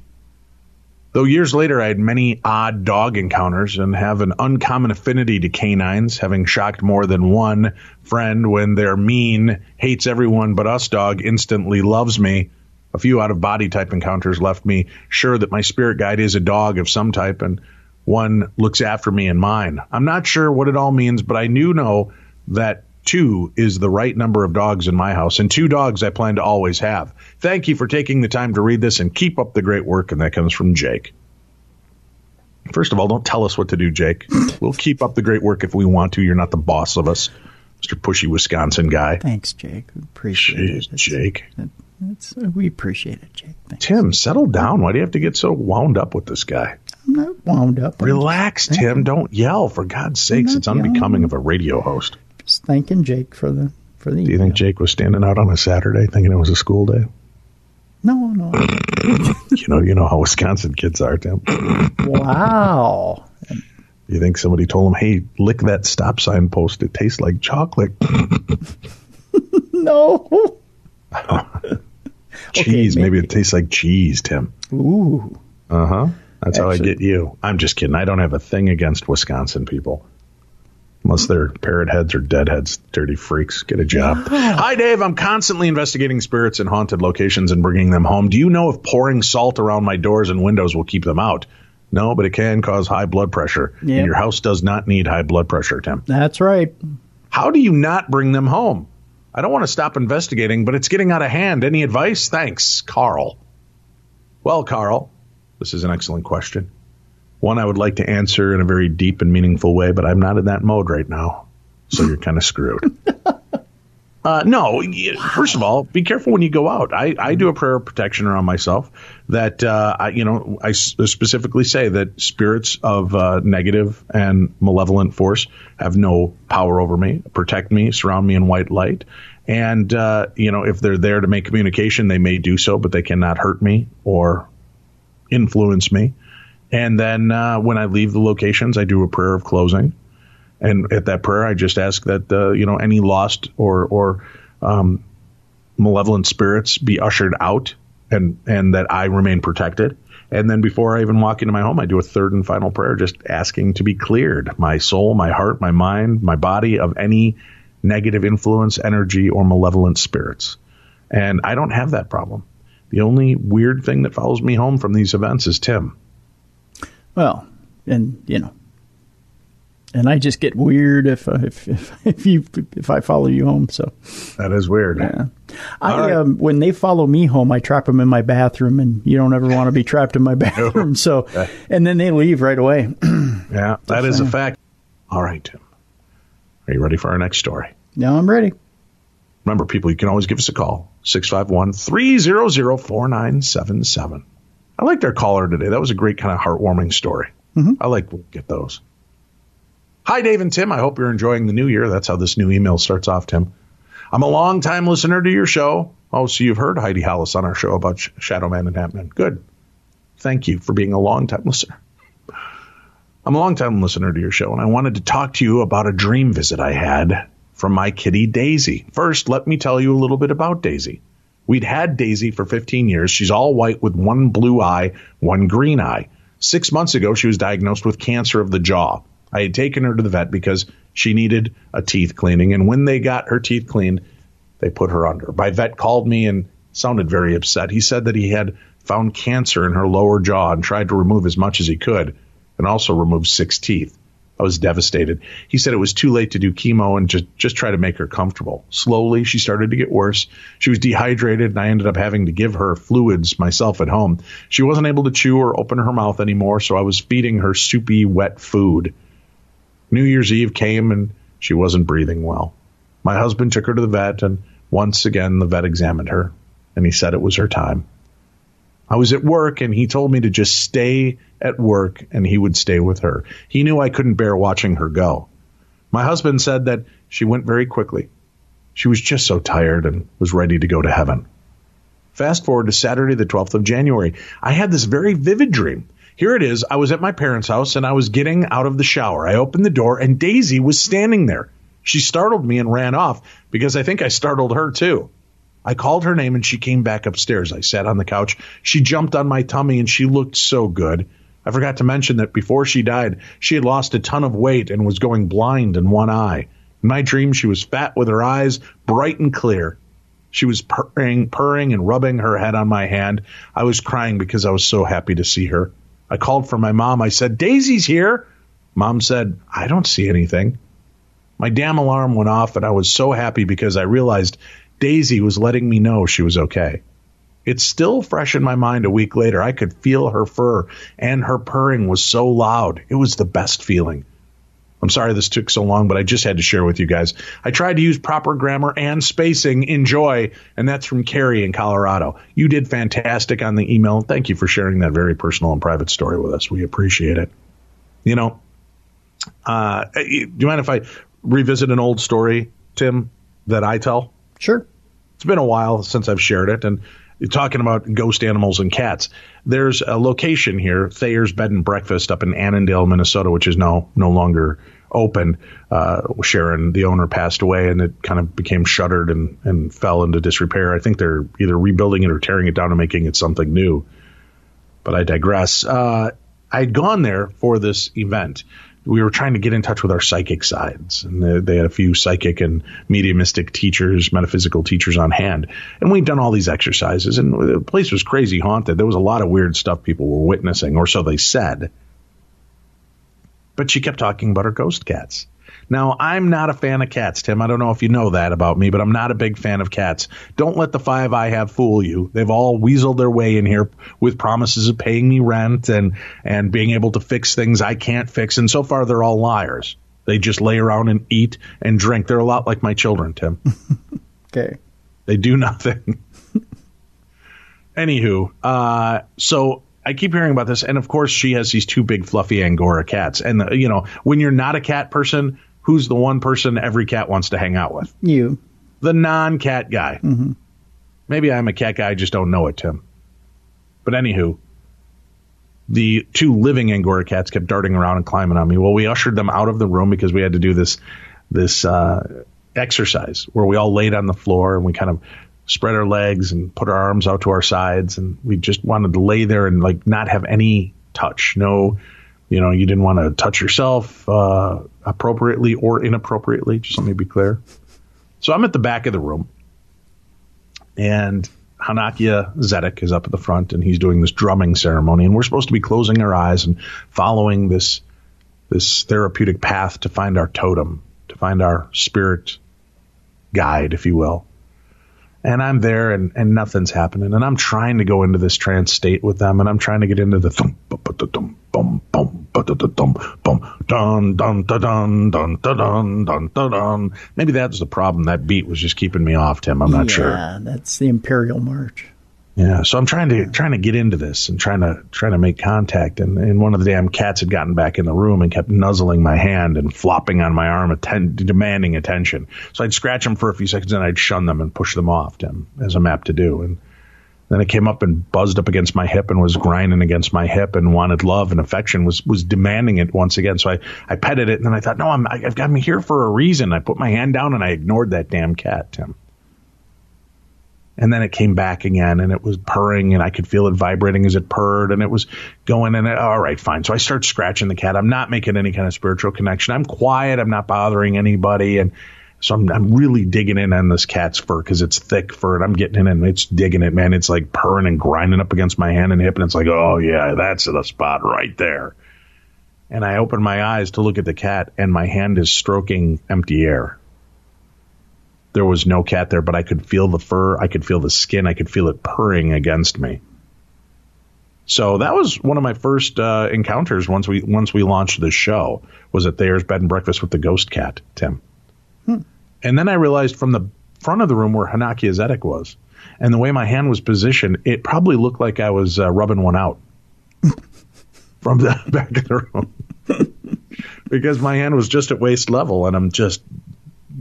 Though years later I had many odd dog encounters and have an uncommon affinity to canines, having shocked more than one friend when their mean, hates everyone but us dog instantly loves me. A few out-of-body type encounters left me sure that my spirit guide is a dog of some type and one looks after me and mine. I'm not sure what it all means, but I do know that 2 is the right number of dogs in my house, and 2 dogs I plan to always have. Thank you for taking the time to read this, and keep up the great work, and that comes from Jake. First of all, don't tell us what to do, Jake. We'll keep up the great work if we want to. You're not the boss of us, Mr. Pushy Wisconsin guy. Thanks, Jake. We appreciate it. Jake. We appreciate it, Jake. Thanks. Tim, settle down. Why do you have to get so wound up with this guy? I'm not wound up. Relax, Tim. Don't yell. For God's sakes, it's unbecoming of a radio host. Just thanking Jake for the Do you think Jake was standing out on a Saturday thinking it was a school day? No. You know how Wisconsin kids are, Tim. Wow. You think somebody told him, hey, lick that stop sign post. It tastes like chocolate. No. Cheese. Okay, maybe it tastes like cheese, Tim. Ooh. Uh-huh. That's how I get you. I'm just kidding. I don't have a thing against Wisconsin people. Unless they're parrot heads or deadheads, dirty freaks. Get a job. Hi, Dave. I'm constantly investigating spirits in haunted locations and bringing them home. Do you know if pouring salt around my doors and windows will keep them out? No, but it can cause high blood pressure. Yep. And your house does not need high blood pressure, Tim. That's right. How do you not bring them home? I don't want to stop investigating, but it's getting out of hand. Any advice? Thanks, Carl. Well, Carl, this is an excellent question. One I would like to answer in a very deep and meaningful way, but I'm not in that mode right now, so you're kind of screwed. No, first of all, be careful when you go out. I do a prayer of protection around myself that, I specifically say that spirits of negative and malevolent force have no power over me, protect me, surround me in white light. And, if they're there to make communication, they may do so, but they cannot hurt me or influence me. And then when I leave the locations, I do a prayer of closing. And at that prayer, I just ask that, any lost or malevolent spirits be ushered out and that I remain protected. And then before I even walk into my home, I do a third and final prayer, just asking to be cleared, my soul, my heart, my mind, my body, of any negative influence, energy, or malevolent spirits. And I don't have that problem. The only weird thing that follows me home from these events is Tim. Well, and I just get weird if I follow you home. So that is weird. Yeah. When they follow me home, I trap them in my bathroom, and you don't ever want to be trapped in my bathroom. No. So, and then they leave right away. Yeah, that is a fact. All right, Tim. Are you ready for our next story? No, I'm ready. Remember, people, you can always give us a call. 651-300-4977. I liked our caller today. That was a great kind of heartwarming story. Mm-hmm. I like to get those. Hi, Dave and Tim. I hope you're enjoying the new year. That's how this new email starts off, Tim. I'm a long-time listener to your show. Oh, so you've heard Heidi Hollis on our show about Shadow Man and Hat Man. Good. Thank you for being a long-time listener. I'm a long-time listener to your show, and I wanted to talk to you about a dream visit I had from my kitty, Daisy. First, let me tell you a little bit about Daisy. We'd had Daisy for 15 years. She's all white with one blue eye, one green eye. 6 months ago, she was diagnosed with cancer of the jaw. I had taken her to the vet because she needed a teeth cleaning, and when they got her teeth cleaned, they put her under. My vet called me and sounded very upset. He said that he had found cancer in her lower jaw and tried to remove as much as he could. and also removed 6 teeth. I was devastated. He said it was too late to do chemo and just try to make her comfortable. Slowly, she started to get worse. She was dehydrated, and I ended up having to give her fluids myself at home. She wasn't able to chew or open her mouth anymore, so I was feeding her soupy, wet food. New Year's Eve came, and she wasn't breathing well. My husband took her to the vet, and once again, the vet examined her, and he said it was her time. I was at work, and he told me to just stay at work, and he would stay with her. He knew I couldn't bear watching her go. My husband said that she went very quickly. She was just so tired and was ready to go to heaven. Fast forward to Saturday, the 12th of January. I had this very vivid dream. Here it is. I was at my parents' house, and I was getting out of the shower. I opened the door, and Daisy was standing there. She startled me and ran off because I think I startled her, too. I called her name, and she came back upstairs. I sat on the couch. She jumped on my tummy, and she looked so good. I forgot to mention that before she died, she had lost a ton of weight and was going blind in one eye. In my dream, she was fat with her eyes bright and clear. She was purring and rubbing her head on my hand. I was crying because I was so happy to see her. I called for my mom. I said, "Daisy's here." Mom said, "I don't see anything." My damn alarm went off, and I was so happy because I realized Daisy was letting me know she was okay. It's still fresh in my mind a week later. I could feel her fur, and her purring was so loud. It was the best feeling. I'm sorry this took so long, but I just had to share with you guys. I tried to use proper grammar and spacing. Enjoy. And that's from Carrie in Colorado. You did fantastic on the email. Thank you for sharing that very personal and private story with us. We appreciate it. You know, do you mind if I revisit an old story, Tim, that I tell? Sure. It's been a while since I've shared it, and talking about ghost animals and cats. There's a location here, Thayer's Bed and Breakfast up in Annandale, Minnesota, which is no longer open. Sharon, the owner, passed away, and it kind of became shuttered and fell into disrepair. I think they're either rebuilding it or tearing it down and making it something new. But I digress. I'd gone there for this event. We were trying to get in touch with our psychic sides, and they had a few psychic and mediumistic teachers, metaphysical teachers on hand. And we'd done all these exercises, and the place was crazy haunted. There was a lot of weird stuff people were witnessing, or so they said. But she kept talking about her ghost cats. Now, I'm not a fan of cats, Tim. I don't know if you know that about me, but I'm not a big fan of cats. Don't let the 5 I have fool you. They've all weaseled their way in here with promises of paying me rent and being able to fix things I can't fix. And so far, they're all liars. They just lay around and eat and drink. They're a lot like my children, Tim. Okay. They do nothing. Anywho, so I keep hearing about this. And, of course, she has these 2 big fluffy Angora cats. And, you know, when you're not a cat person, who's the one person every cat wants to hang out with? You. The non-cat guy. Mm-hmm. Maybe I'm a cat guy, I just don't know it, Tim. But anywho, the 2 living Angora cats kept darting around and climbing on me. Well, we ushered them out of the room because we had to do this exercise where we all laid on the floor and we kind of spread our legs and put our arms out to our sides. And we just wanted to lay there and like not have any touch. No, you know, you didn't want to touch yourself appropriately or inappropriately. Just let me be clear. So I'm at the back of the room, and Hanakia Zedek is up at the front, and he's doing this drumming ceremony. And we're supposed to be closing our eyes and following this therapeutic path to find our totem, to find our spirit guide, if you will. And I'm there, and nothing's happening. And I'm trying to go into this trance state with them, and I'm trying to get into the thump, dum, bum, bum, dum, bum, dun, dun, dun, dun, dun, dun, dun, dun, dun. Maybe that was the problem. That beat was just keeping me off, Tim. I'm not sure. Yeah, that's the Imperial March. Yeah, so I'm trying to get into this and trying to make contact, and one of the damn cats had gotten back in the room and kept nuzzling my hand and flopping on my arm, demanding attention. So I'd scratch them for a few seconds and I'd shun them and push them off, Tim, as I'm apt to do. And then it came up and buzzed up against my hip and was grinding against my hip and wanted love and affection, was demanding it once again. So I petted it, and then I thought, no, I've got me here for a reason. I put my hand down and I ignored that damn cat, Tim. And then it came back again, and it was purring, and I could feel it vibrating as it purred, and it was going, and all right, fine. So I start scratching the cat. I'm not making any kind of spiritual connection. I'm quiet. I'm not bothering anybody. And so I'm really digging in on this cat's fur because it's thick fur, and I'm getting in and it's digging it, man. It's like purring and grinding up against my hand and hip, and it's like, oh, yeah, that's the spot right there. And I open my eyes to look at the cat, and my hand is stroking empty air. There was no cat there, but I could feel the fur, I could feel the skin, I could feel it purring against me. So that was one of my first encounters once we launched this show, was at Thayer's Bed and Breakfast with the ghost cat, Tim. And then I realized from the front of the room where Hanaki Azetic was, and the way my hand was positioned, it probably looked like I was rubbing one out from the back of the room. Because my hand was just at waist level, and I'm just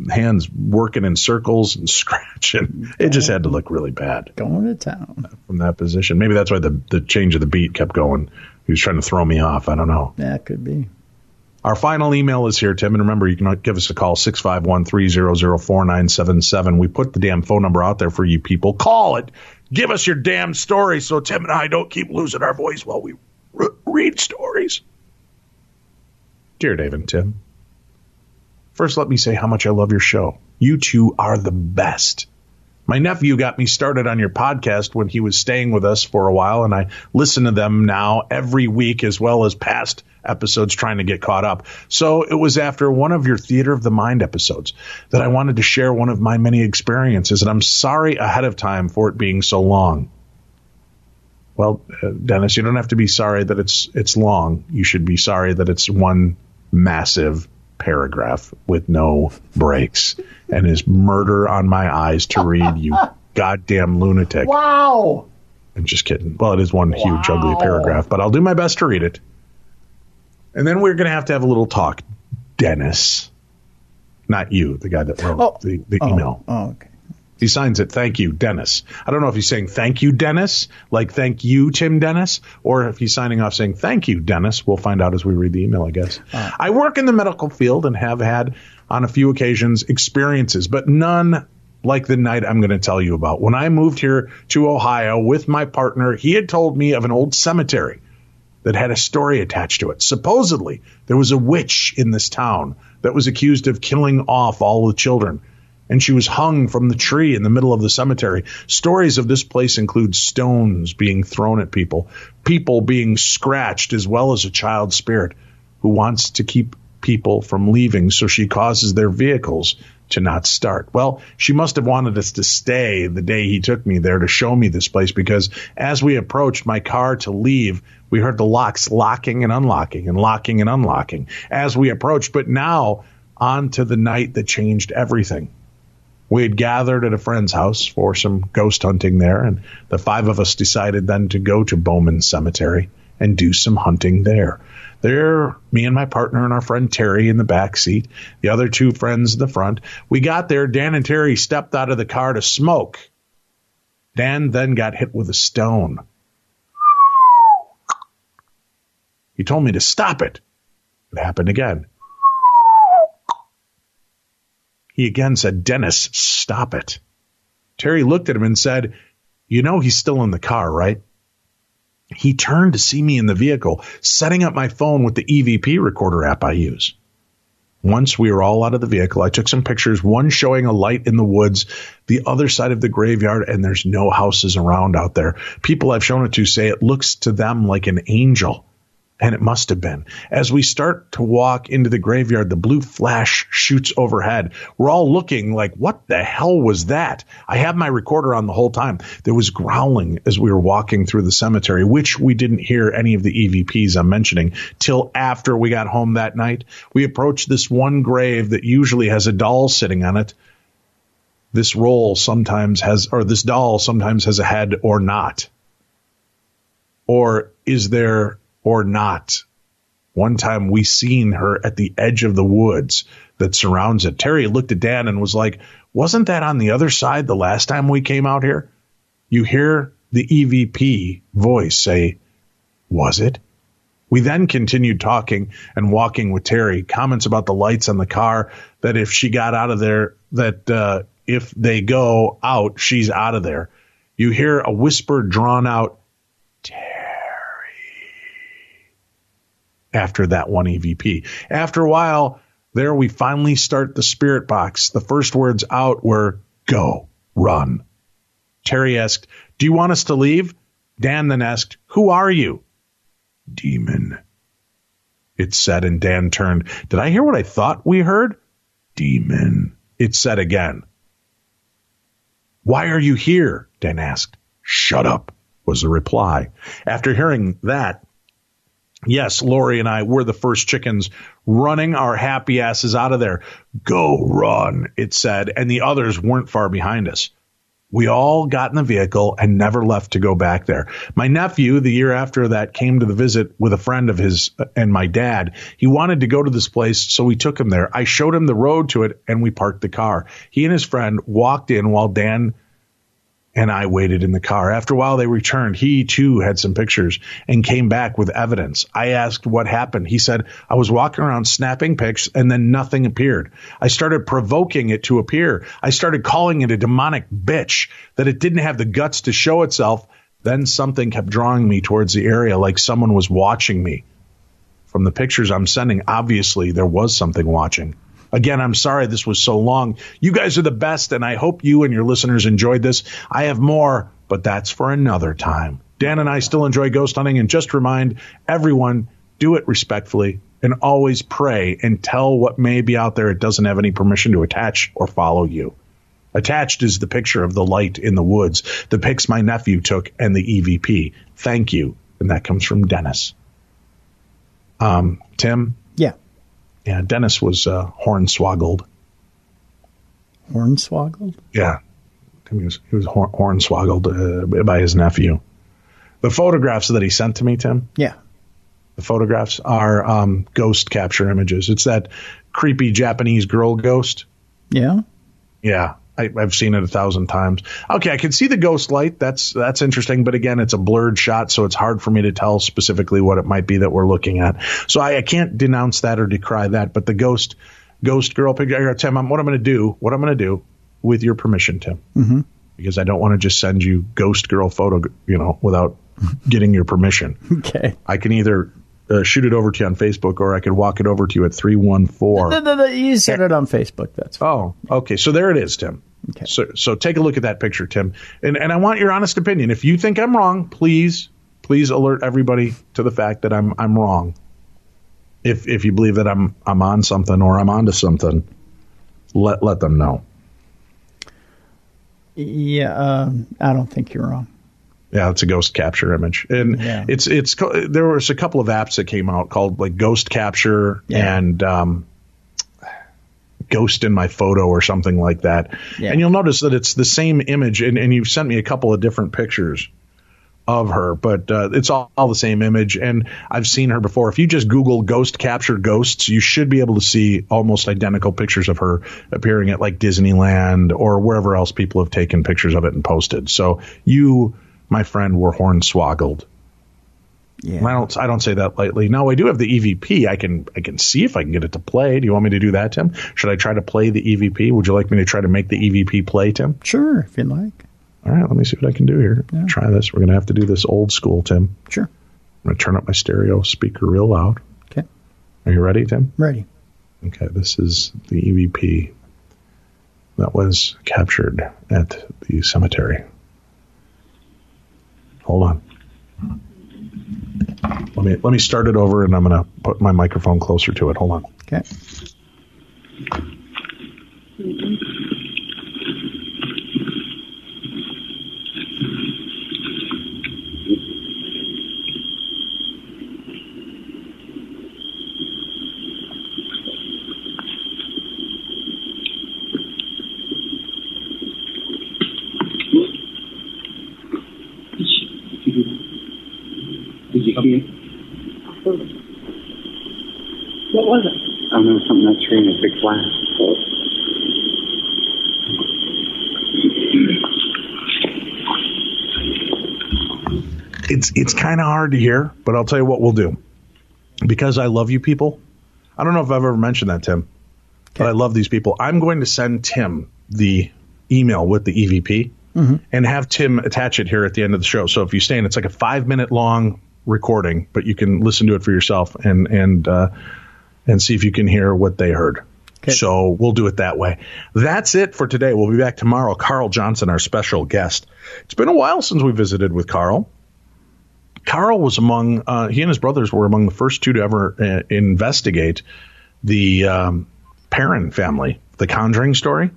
hands working in circles and scratching. It just had to look really bad. Going to town. From that position. Maybe that's why the change of the beat kept going. He was trying to throw me off. I don't know. Yeah, it could be. Our final email is here, Tim. And remember, you can give us a call, 651-300-4977. We put the damn phone number out there for you people. Call it. Give us your damn story so Tim and I don't keep losing our voice while we read stories. Dear Dave and Tim, first let me say how much I love your show. You two are the best. My nephew got me started on your podcast when he was staying with us for a while, and I listen to them now every week as well as past episodes trying to get caught up. So it was after one of your Theater of the Mind episodes that I wanted to share one of my many experiences, and I'm sorry ahead of time for it being so long. Well, Dennis, you don't have to be sorry that it's long. You should be sorry that it's one massive paragraph with no breaks and is murder on my eyes to read, you goddamn lunatic. Wow. I'm just kidding. Well, it is one huge, ugly paragraph, but I'll do my best to read it. And then we're going to have a little talk, Dennis. Not you, the guy that wrote the email. Oh, okay. He signs it, thank you, Dennis. I don't know if he's saying thank you, Dennis, like thank you, Tim Dennis, or if he's signing off saying thank you, Dennis. We'll find out as we read the email, I guess. I work in the medical field and have had, on a few occasions, experiences, but none like the night I'm going to tell you about. When I moved here to Ohio with my partner, he had told me of an old cemetery that had a story attached to it. Supposedly, there was a witch in this town that was accused of killing off all the children, and she was hung from the tree in the middle of the cemetery. Stories of this place include stones being thrown at people, people being scratched, as well as a child spirit who wants to keep people from leaving, so she causes their vehicles to not start. Well, she must have wanted us to stay the day he took me there to show me this place, because as we approached my car to leave, we heard the locks locking and unlocking and locking and unlocking as we approached. But now on to the night that changed everything. We had gathered at a friend's house for some ghost hunting there, and the five of us decided then to go to Bowman Cemetery and do some hunting there. There, me and my partner and our friend Terry in the back seat, the other two friends in the front. We got there. Dan and Terry stepped out of the car to smoke. Dan then got hit with a stone. He told me to stop it. It happened again. He again said, Dennis, stop it. Terry looked at him and said, you know he's still in the car, right? He turned to see me in the vehicle, setting up my phone with the EVP recorder app I use. Once we were all out of the vehicle, I took some pictures, one showing a light in the woods, the other side of the graveyard, and there's no houses around out there. People I've shown it to say it looks to them like an angel. And it must have been. As we start to walk into the graveyard, the blue flash shoots overhead. We're all looking like, what the hell was that? I have my recorder on the whole time. There was growling as we were walking through the cemetery, which we didn't hear any of the EVPs I'm mentioning till after we got home that night. We approached this one grave that usually has a doll sitting on it. This doll sometimes has a head or not. Or is there or not? One time we seen her at the edge of the woods that surrounds it. Terry looked at Dan and was like, wasn't that on the other side the last time we came out here? You hear the EVP voice say, was it? We then continued talking and walking with Terry. Comments about the lights on the car, that if she got out of there, that if they go out, she's out of there. You hear a whisper drawn out, after that one EVP. After a while, there we finally start the spirit box. The first words out were, go, run. Terry asked, do you want us to leave? Dan then asked, who are you? Demon. it said, and Dan turned. Did I hear what I thought we heard? Demon, it said again. Why are you here? Dan asked. Shut up, was the reply. After hearing that, yes, Lori and I were the first chickens running our happy asses out of there. Go run, it said, and the others weren't far behind us. We all got in the vehicle and never left to go back there. My nephew, the year after that, came to the visit with a friend of his and my dad. He wanted to go to this place, so we took him there. I showed him the road to it, and we parked the car. He and his friend walked in while Dan and I waited in the car. After a while, they returned. He, too, had some pictures and came back with evidence. I asked what happened. He said, I was walking around snapping pics, and then nothing appeared. I started provoking it to appear. I started calling it a demonic bitch, that it didn't have the guts to show itself. Then something kept drawing me towards the area, like someone was watching me. From the pictures I'm sending, obviously, there was something watching. Again, I'm sorry this was so long. You guys are the best, and I hope you and your listeners enjoyed this. I have more, but that's for another time. Dan and I still enjoy ghost hunting, and just remind everyone, do it respectfully, and always pray and tell what may be out there it doesn't have any permission to attach or follow you. Attached is the picture of the light in the woods, the pics my nephew took, and the EVP. Thank you. And that comes from Dennis. Tim? Yeah. Yeah, Dennis was hornswoggled. Hornswoggled? Yeah, he was hornswoggled by his nephew. The photographs that he sent to me, Tim? Yeah. The photographs are ghost capture images. It's that creepy Japanese girl ghost. Yeah? Yeah, I've seen it 1,000 times. Okay, I can see the ghost light. That's interesting. But again, it's a blurred shot, so it's hard for me to tell specifically what it might be that we're looking at. So I can't denounce that or decry that. But the ghost girl picture, Tim, what I'm going to do with your permission, Tim, because I don't want to just send you ghost girl photo, without getting your permission. Okay. I can either shoot it over to you on Facebook, or I could walk it over to you at 314. No, you said it on Facebook. That's fine. Oh, okay. So there it is, Tim. Okay. So take a look at that picture, Tim. And I want your honest opinion. If you think I'm wrong, please alert everybody to the fact that I'm wrong. If you believe that I'm on something or I'm onto something, let them know. Yeah, I don't think you're wrong. Yeah, it's a ghost capture image, and it's there was a couple of apps that came out called like Ghost Capture and Ghost in My Photo or something like that. Yeah. And you'll notice that it's the same image, and you've sent me a couple of different pictures of her, but it's all the same image, and I've seen her before. If you just Google Ghost Capture Ghosts, you should be able to see almost identical pictures of her appearing at like Disneyland or wherever else people have taken pictures of it and posted. So you, my friend, were hornswoggled. Yeah. And I don't say that lightly. Now, I do have the EVP. I can see if I can get it to play. Do you want me to do that, Tim? Should I try to play the EVP? Would you like me to try to make the EVP play, Tim? Sure, if you'd like. All right, let me see what I can do here. Yeah. Try this. We're going to have to do this old school, Tim. Sure. I'm going to turn up my stereo speaker real loud. Okay. Are you ready, Tim? Ready. Okay, this is the EVP that was captured at the cemetery. Hold on. Let me start it over, and I'm going to put my microphone closer to it. Hold on. Okay. Did you hear? What was it? I don't know, something that tree in a big flash. It's kind of hard to hear, but I'll tell you what we'll do. Because I love you people. I don't know if I've ever mentioned that, Tim, but I love these people. I'm going to send Tim the email with the EVP and have Tim attach it here at the end of the show. So if you stay in, it's like a 5-minute long recording, but you can listen to it for yourself and see if you can hear what they heard. Okay. So we'll do it that way. That's it for today. We'll be back tomorrow. Carl Johnson, our special guest. It's been a while since we visited with Carl. Carl was among, he and his brothers were among the first two to ever investigate the Perrin family, the Conjuring story.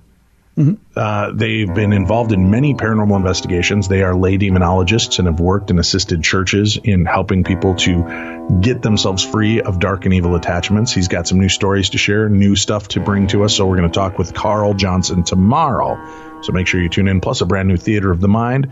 They've been involved in many paranormal investigations. They are lay demonologists and have worked and assisted churches in helping people to get themselves free of dark and evil attachments. He's got some new stories to share, new stuff to bring to us. So we're going to talk with Carl Johnson tomorrow. So make sure you tune in, plus a brand new Theater of the Mind.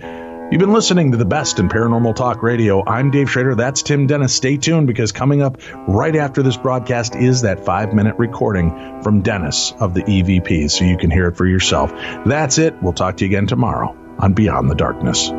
You've been listening to the best in paranormal talk radio. I'm Dave Schrader. That's Tim Dennis. Stay tuned, because coming up right after this broadcast is that 5-minute recording from Dennis of the EVPs, so you can hear it for yourself. That's it. We'll talk to you again tomorrow on Beyond the Darkness.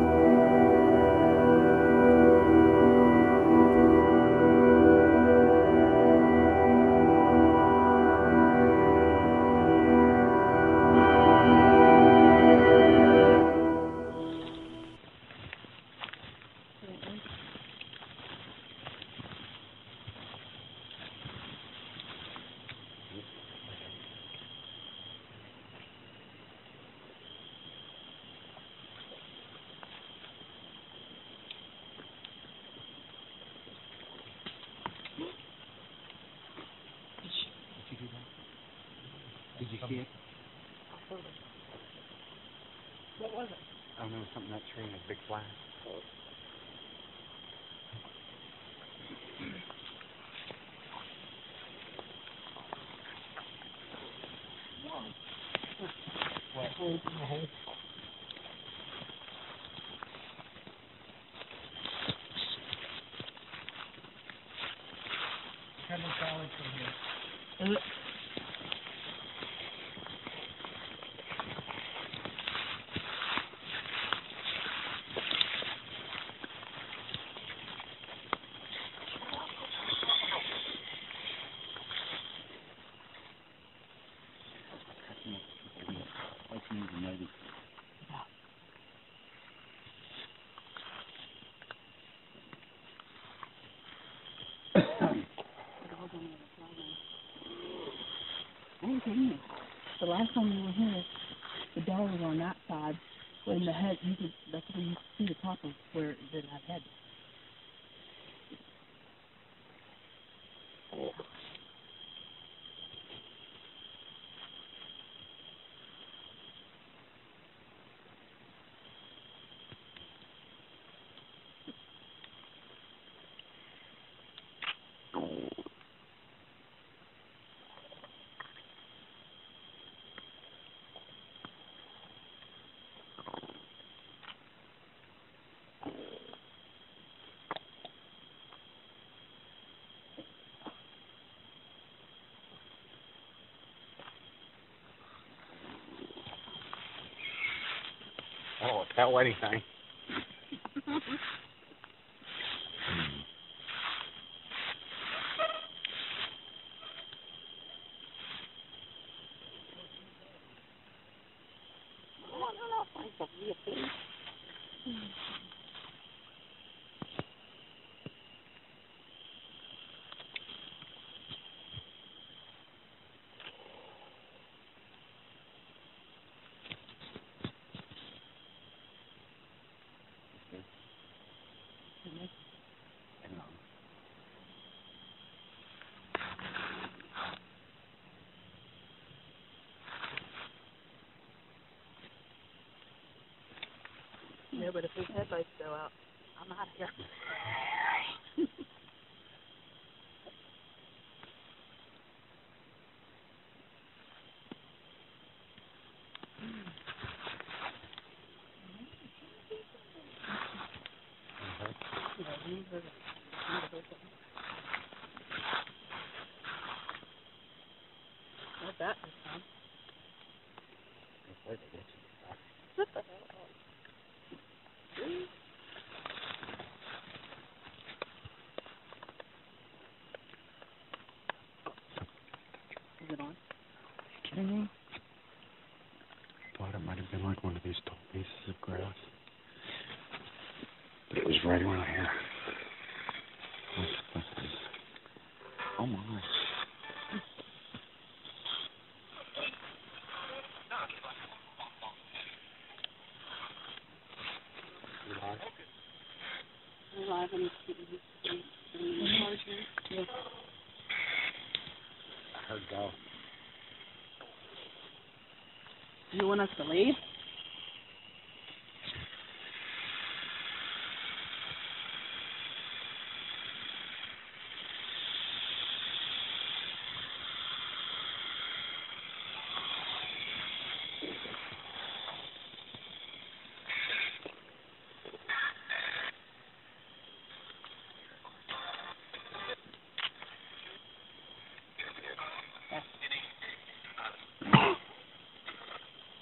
Did you see it? What was it? I don't know, something in that tree, a big flash. What? Is it? The last time we were here, the door was on that side. When the head, that's when you see the top of where it did have head. Oh, it's that wedding thing. Yeah, but if his headlights go out, I'm out of here. Not that this time. What the hell? Is it on? Kidding me? I thought it might have been like one of these tall pieces of grass. But it was right around here. Oh my. Live and heard go. Do you want us to leave?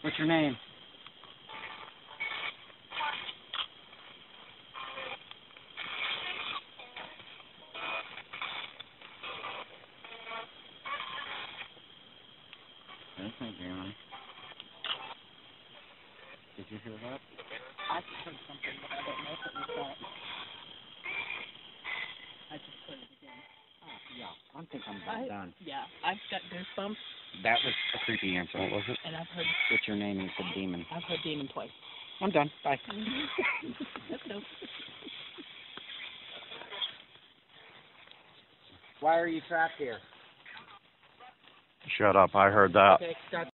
What's your name? That's not Galen. Did you hear that? I just heard something, but I don't know if it was that. I just heard it again. Yeah, I think I'm about done. Yeah, I've got goosebumps, That was a creepy answer. What was it? and I've heard What's your name? You said demon. demon twice. I'm done. Bye. That's no. Why are you trapped here? Shut up. I heard that. Okay, start.